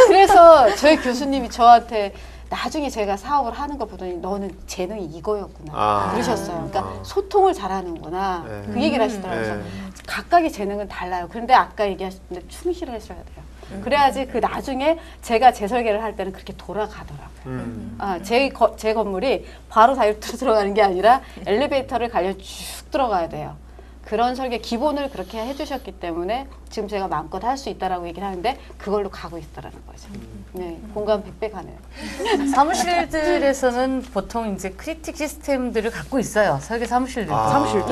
그래서 저희 교수님이 저한테 나중에 제가 사업을 하는 거 보더니 너는 재능이 이거였구나 그러셨어요. 그러니까 소통을 잘하는구나 그 얘기를 하시더라고요. 그래서 각각의 재능은 달라요. 그런데 아까 얘기하셨는데 충실을 하셔야 돼요. 그래야지 그 나중에 제가 재설계를 할 때는 그렇게 돌아가더라고요. 제 건물이 바로 다이렉트로 들어가는 게 아니라 엘리베이터를 갈려 쭉 들어가야 돼요. 그런 설계 기본을 그렇게 해주셨기 때문에 지금 제가 마음껏 할 수 있다라고 얘기를 하는데 그걸로 가고 있다라는 거죠. 네, 공감 100배 가네요. 사무실들에서는 보통 이제 크리틱 시스템들을 갖고 있어요. 설계 사무실들도.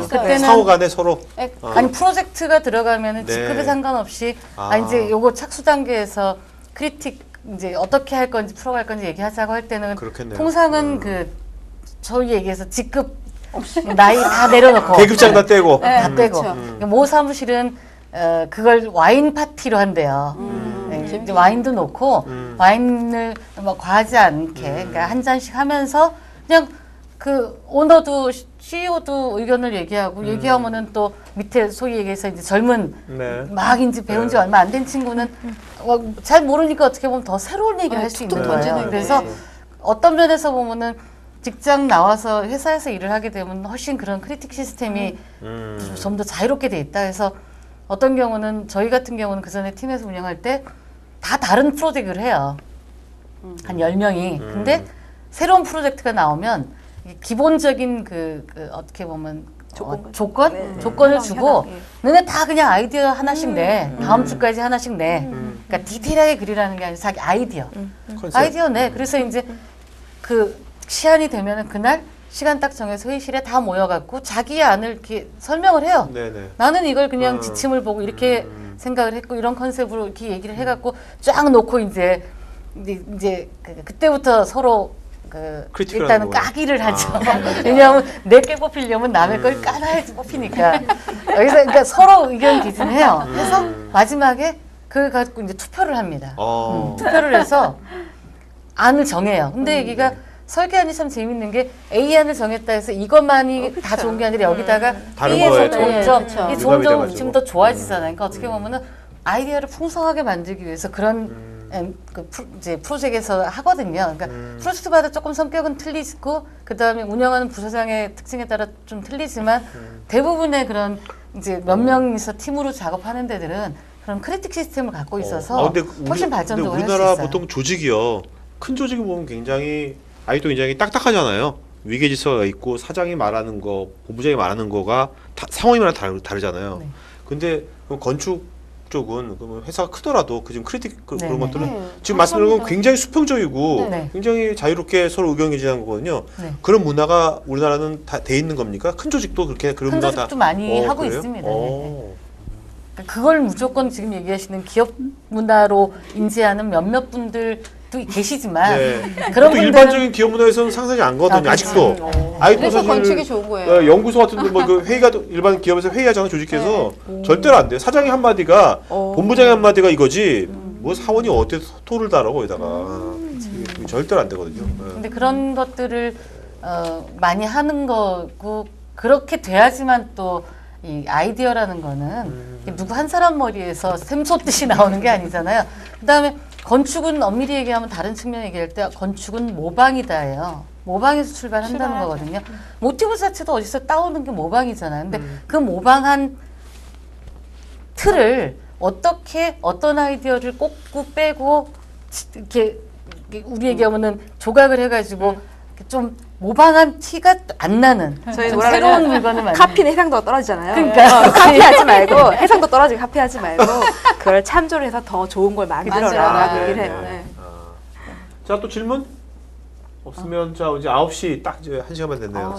그때는 상호 간에 서로 아니 프로젝트가 들어가면은 직급에 상관없이 이제 요거 착수 단계에서 크리틱 이제 어떻게 할 건지 풀어갈 건지 얘기하자고 할 때는 그렇겠네요. 통상은 그 저희 얘기해서 직급 나이 다 내려놓고 계급장 다 떼고 다 떼고 모 사무실은 그걸 와인 파티로 한대요. 이제 와인도 놓고 와인을 뭐 과하지 않게 그러니까 한 잔씩 하면서 그냥 그 오너도 CEO도 의견을 얘기하면은 또 밑에 소위 얘기해서 이제 젊은 막 이제 배운 지 얼마 안 된 친구는 잘 모르니까 어떻게 보면 더 새로운 얘기를 할 수 있는 거예요. 그래서 어떤 면에서 보면은 직장 나와서 회사에서 일을 하게 되면 훨씬 그런 크리틱 시스템이 좀 더 자유롭게 돼 있다. 그래서 어떤 경우는 저희 같은 경우는 그 전에 팀에서 운영할 때 다 다른 프로젝트를 해요. 한 10명이. 근데 새로운 프로젝트가 나오면 기본적인 그 어떻게 보면 조건을 주고 너네 다 그냥 아이디어 하나씩 내. 다음 주까지 하나씩 내. 그러니까 디테일하게 그리라는 게 아니라 자기 아이디어. 아이디어 내. 그래서 이제 그 시한이 되면은 그날 시간 딱 정해서 회의실에 다 모여갖고 자기의 안을 이렇게 설명을 해요. 나는 이걸 그냥 지침을 보고 이렇게 생각을 했고 이런 컨셉으로 이렇게 얘기를 해갖고 쫙 놓고 이제 그때부터 서로 크리티컬한 일단은 거구나. 까기를 하죠. 왜냐하면 내 게 뽑히려면 남의 걸 까놔야지 뽑히니까. 여기서 그러니까 서로 의견 기준해요. 그래서 마지막에 그걸 가지고 이제 투표를 합니다. 투표를 해서 안을 정해요. 근데 여기가 설계안이 참 재밌는 게 A안을 정했다 해서 이것만이 다 좋은 게 아니라 여기다가 다른 B에서 거에 점점 그쵸. 이게 미감이 점점 돼가지고. 지금 더 좋아지잖아요. 그러니까 어떻게 보면은 아이디어를 풍성하게 만들기 위해서 그런 이제 프로젝트에서 하거든요. 그러니까 프로젝트마다 조금 성격은 틀리고 그 다음에 운영하는 부서장의 특징에 따라 좀 틀리지만 대부분의 그런 이제 몇 명이서 팀으로 작업하는 데들은 그런 크리틱 시스템을 갖고 있어서 근데 훨씬 발전적으로 할 수 우리나라 있어요. 보통 조직이요. 큰 조직을 보면 굉장히 아이도 굉장히 딱딱하잖아요. 위계질서가 있고 사장이 말하는 거, 본부장이 말하는 거가 상황이마다 다르잖아요. 네. 근데 그럼 건축 쪽은 그러면 회사가 크더라도 그 지금 크리틱 그런 네네. 것들은 지금 말씀드린 건 굉장히 수평적이고 네. 굉장히 자유롭게 서로 의견 개진하는 거거든요. 네. 그런 문화가 우리나라는 다 돼 있는 겁니까? 큰 조직도 그렇게 그런 큰 문화 조직도 많이 하고 그래요? 있습니다. 네. 그걸 무조건 지금 얘기하시는 기업 문화로 인지하는 몇몇 분들도 계시지만 네. 그런 또 분들은 일반적인 기업 문화에서는 상상이 안 거든요. 그렇죠. 아직도. 아이도 그래서 사실 건축이 좋은 거예요. 연구소 같은데 뭐 그 회의가 일반 기업에서 회의하잖아요. 조직해서 절대로 안 돼요. 사장이 한 마디가 본부장이 한 마디가 이거지. 뭐 사원이 어떻게 토를 달아 거기다가 절대로 안 되거든요. 근데 그런 것들을 많이 하는 거고 그렇게 돼야지만 또 이 아이디어라는 거는 누구 한 사람 머리에서 샘솟듯이 나오는 게 아니잖아요. 그다음에 건축은 엄밀히 얘기하면 다른 측면 얘기할 때 건축은 모방이다예요. 모방에서 출발한다는 거거든요. 모티브 자체도 어디서 따오는 게 모방이잖아요. 근데 그 모방한 틀을 어떻게 어떤 아이디어를 꽂고 빼고 이렇게 우리 얘기하면은 조각을 해가지고 좀 모방한 티가 안 나는 저희 좀 뭐라 새로운 그러냐면 물건을 만드는 카피는 해상도가 떨어지잖아요. 그러니까. 카피하지 말고 해상도 떨어지게 카피하지 말고 그걸 참조를 해서 더 좋은 걸 만들어라 얘기를 해요. 네. 자, 또 질문? 없으면 자 이제 9시 딱 이제 1시간만 됐네요.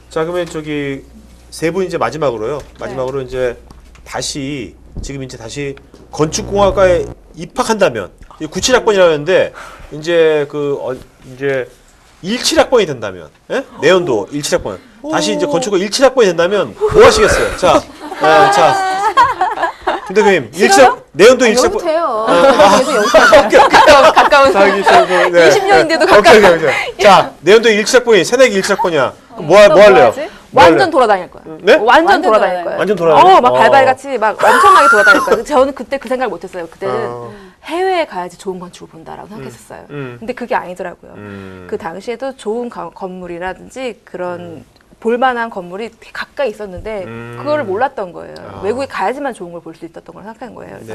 자, 그러면 저기 세 분 이제 마지막으로요. 마지막으로 이제 다시 지금 이제 다시 건축공학과에 입학한다면 97학번이라고 했는데 이제 이제 17학번이 된다면 내연도 17학번 다시 이제 건축과 17학번이 된다면 뭐 하시겠어요? 자, 김 대표님 17학 내연도 17학번 돼요. 가까운 20년인데도 가까운. 자, 내연도 17학번이 새내기 17학번이야. 그럼 뭐 할래요? 완전 돌아다닐 거야. 네? 완전 돌아다닐 거야. 완전 돌아다녀요? 막 발바리 같이 막 엄청나게 돌아다닐 거야. 저는 그때 그 생각을 못했어요. 그때는 해외에 가야지 좋은 건축을 본다라고 생각했었어요. 근데 그게 아니더라고요. 그 당시에도 좋은 건물이라든지 그런 볼만한 건물이 되게 가까이 있었는데 그거를 몰랐던 거예요. 외국에 가야지만 좋은 걸 볼 수 있었던 걸 생각한 거예요. 그래서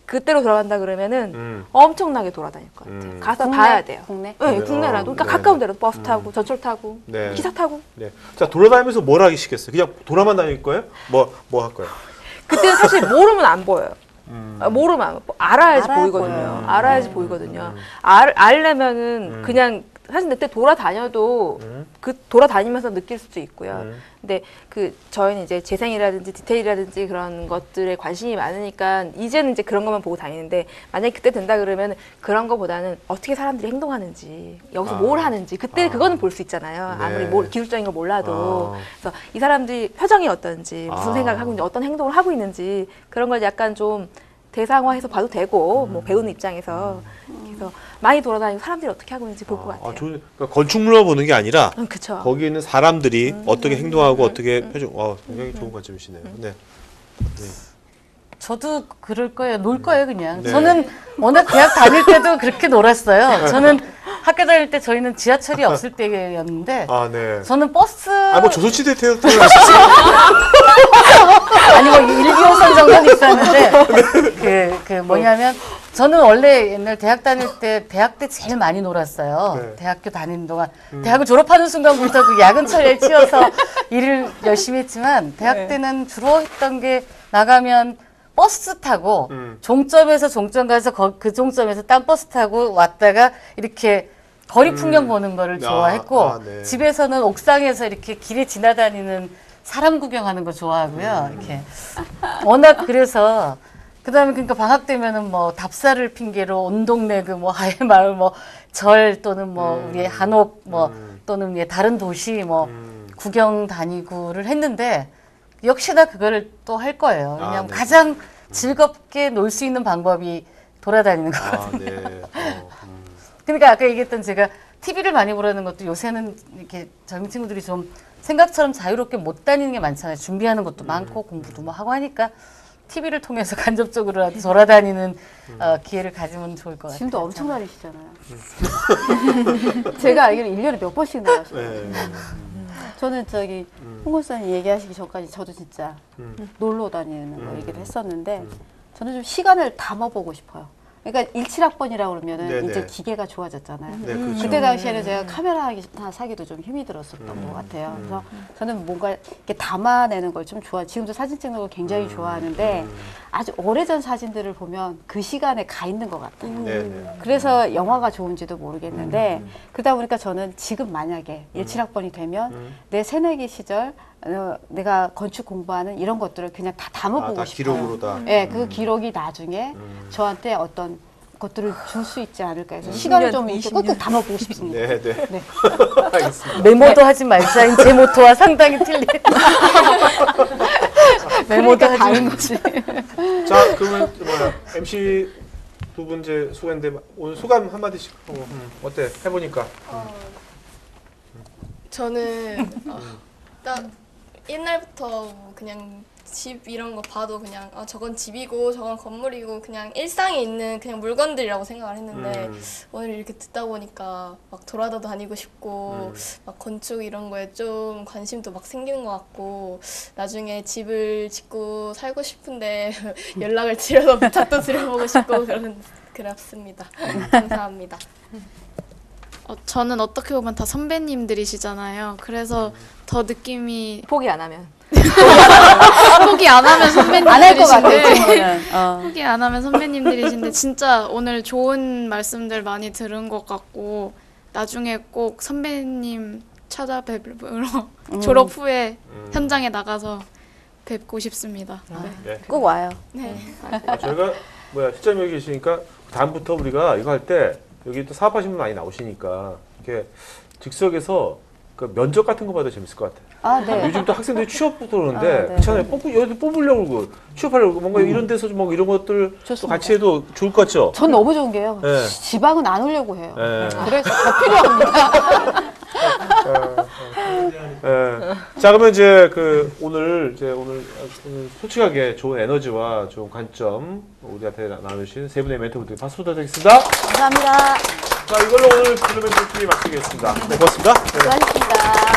그때로 돌아간다 그러면은 엄청나게 돌아다닐 것 같아요. 가서 봐야 돼요. 국내? 네, 국내라도. 그러니까 가까운 데라도 버스 타고 전철 타고 기차 타고. 네. 자, 돌아다니면서 뭘 하시겠어요? 그냥 돌아만 다닐 거예요? 뭐 할 거예요? 그때는 사실 모르면 안 보여요. 모르면 안 보여. 알아야지 보이거든요. 보여요. 알아야지 보이거든요. 알려면은 그냥 사실 그때 돌아다녀도 돌아다니면서 느낄 수도 있고요. 근데 저희는 이제 재생이라든지 디테일이라든지 그런 것들에 관심이 많으니까 이제는 이제 그런 것만 보고 다니는데 만약에 그때 된다 그러면 그런 거보다는 어떻게 사람들이 행동하는지 여기서 뭘 하는지 그때 그거는 볼 수 있잖아요. 아무리 기술적인 걸 몰라도. 그래서 이 사람들이 표정이 어떤지 무슨 생각을 하고 있는지 어떤 행동을 하고 있는지 그런 걸 약간 좀 대상화해서 봐도 되고 뭐 배우는 입장에서 그래서 많이 돌아다니고 사람들이 어떻게 하고 있는지 볼 것 같아요. 그러니까 건축물만 보는 게 아니라 그쵸. 거기에 있는 사람들이 어떻게 행동하고 어떻게 표정. 굉장히 좋은 관점이시네요. 네. 저도 그럴 거예요. 놀 거예요, 그냥. 네. 저는 워낙 대학 다닐 때도 그렇게 놀았어요. 저는 학교 다닐 때 저희는 지하철이 없을 때였는데 네. 저는 버스 뭐 조선시대 태어나셨어요? 아니 뭐 1기호선 정도는 있었는데 뭐냐면 저는 원래 옛날 대학 다닐 때 대학 때 제일 많이 놀았어요. 네. 대학교 다니는 동안 대학을 졸업하는 순간부터 그 야근 처리에 치여서 일을 열심히 했지만 대학 때는 주로 했던 게 나가면 버스 타고 종점에서 종점 가서 그 종점에서 딴 버스 타고 왔다가 이렇게 거리 풍경 보는 거를 좋아했고 네. 집에서는 옥상에서 이렇게 길에 지나다니는 사람 구경하는 거 좋아하고요. 이렇게 워낙 그래서 그다음에 그러니까 방학 되면은 뭐 답사를 핑계로 온 동네 그 뭐 하회 마을 뭐 절 또는 뭐 우리의 한옥 뭐 또는 우리의 다른 도시 뭐 구경 다니고를 했는데 역시나 그거를 또 할 거예요. 왜냐하면 네. 가장 즐겁게 놀 수 있는 방법이 돌아다니는 거거든요. 네. 그러니까 아까 얘기했던 제가 TV를 많이 보라는 것도 요새는 이렇게 젊은 친구들이 좀 생각처럼 자유롭게 못 다니는 게 많잖아요. 준비하는 것도 많고 공부도 뭐 하고 하니까 TV를 통해서 간접적으로라도 돌아다니는 기회를 가지면 좋을 것 같아요. 지금도 엄청 다니시잖아요. 제가 알기로는 1년에 몇 번씩 나가셔요. 네. 저는 저기 홍군사님 얘기하시기 전까지 저도 진짜 놀러 다니는 거 얘기를 했었는데 저는 좀 시간을 담아보고 싶어요. 그러니까 17학번이라고 그러면은 네네. 이제 기계가 좋아졌잖아요. 네, 그렇죠. 그때 당시에는 제가 카메라 하나 사기도 좀 힘이 들었었던 것 같아요. 그래서 저는 뭔가 이렇게 담아내는 걸 좀 좋아. 지금도 사진 찍는 걸 굉장히 좋아하는데 아주 오래전 사진들을 보면 그 시간에 가 있는 것 같아요. 네. 그래서 영화가 좋은지도 모르겠는데 그러다 보니까 저는 지금 만약에 17학번이 되면 내 새내기 시절 내가 건축 공부하는 이런 것들을 그냥 다 담아보고 다 싶어요. 기록으로 다. 네, 그 기록이 나중에 저한테 어떤 것들을 줄 수 있지 않을까 해서 시간을 좀 이렇게 꾹꾹 담아보고 싶습니다. 네, 네. 네. 알겠습니다. 메모도 하지 말자인 제 모토와 상당히 틀린. 메모도 그러니까 하지 다른 말- 거지. 자, 그러면 뭐야? MC 두 분 이제 소개했는데 오늘 소감 한 마디씩 하고 어때? 해보니까. 저는 딱 옛날부터 뭐 그냥 집 이런 거 봐도 그냥 저건 집이고 저건 건물이고 그냥 일상에 있는 그냥 물건들이라고 생각을 했는데 오늘 이렇게 듣다 보니까 막 돌아다 다니고 싶고 막 건축 이런 거에 좀 관심도 막 생기는 것 같고 나중에 집을 짓고 살고 싶은데 연락을 드려서 부탁도 드려보고 싶고 그렇습니다. 감사합니다. 저는 어떻게 보면 다 선배님들이시잖아요. 그래서 더 느낌이 포기 안 하면. 포기 안 하면 안 할 것 같아요. 선배님들이신데 친구는. 포기 안 하면 선배님들이신데 진짜 오늘 좋은 말씀들 많이 들은 것 같고 나중에 꼭 선배님 찾아뵙으러 졸업 후에 현장에 나가서 뵙고 싶습니다. 네. 꼭 와요. 네. 저희가 뭐야 실장님 여기 계시니까 다음부터 우리가 이거 할 때 여기 또 사업하시는 분 많이 나오시니까 이렇게 즉석에서 그 면접 같은 거 봐도 재밌을 것 같아요. 아, 네. 요즘 또 학생들이 취업부터 그러는데 아, 네. 그렇잖아요. 여기 뽑으려고 그러고 취업하려고 그러고 뭔가 이런 데서 뭐 이런 것들 또 좋습니다. 같이 해도 좋을 것 같죠? 전 너무 좋은 게요. 네. 지방은 안 오려고 해요. 네. 그래서 더 필요합니다. 자, 그러면 이제 오늘 솔직하게 좋은 에너지와 좋은 관점 우리한테 나누신 세 분의 멘토분들 박수 부탁드리겠습니다. 감사합니다. 자, 이걸로 오늘 블루멘토 TV 마치겠습니다. 네, 고맙습니다. 네. 수고하셨습니다.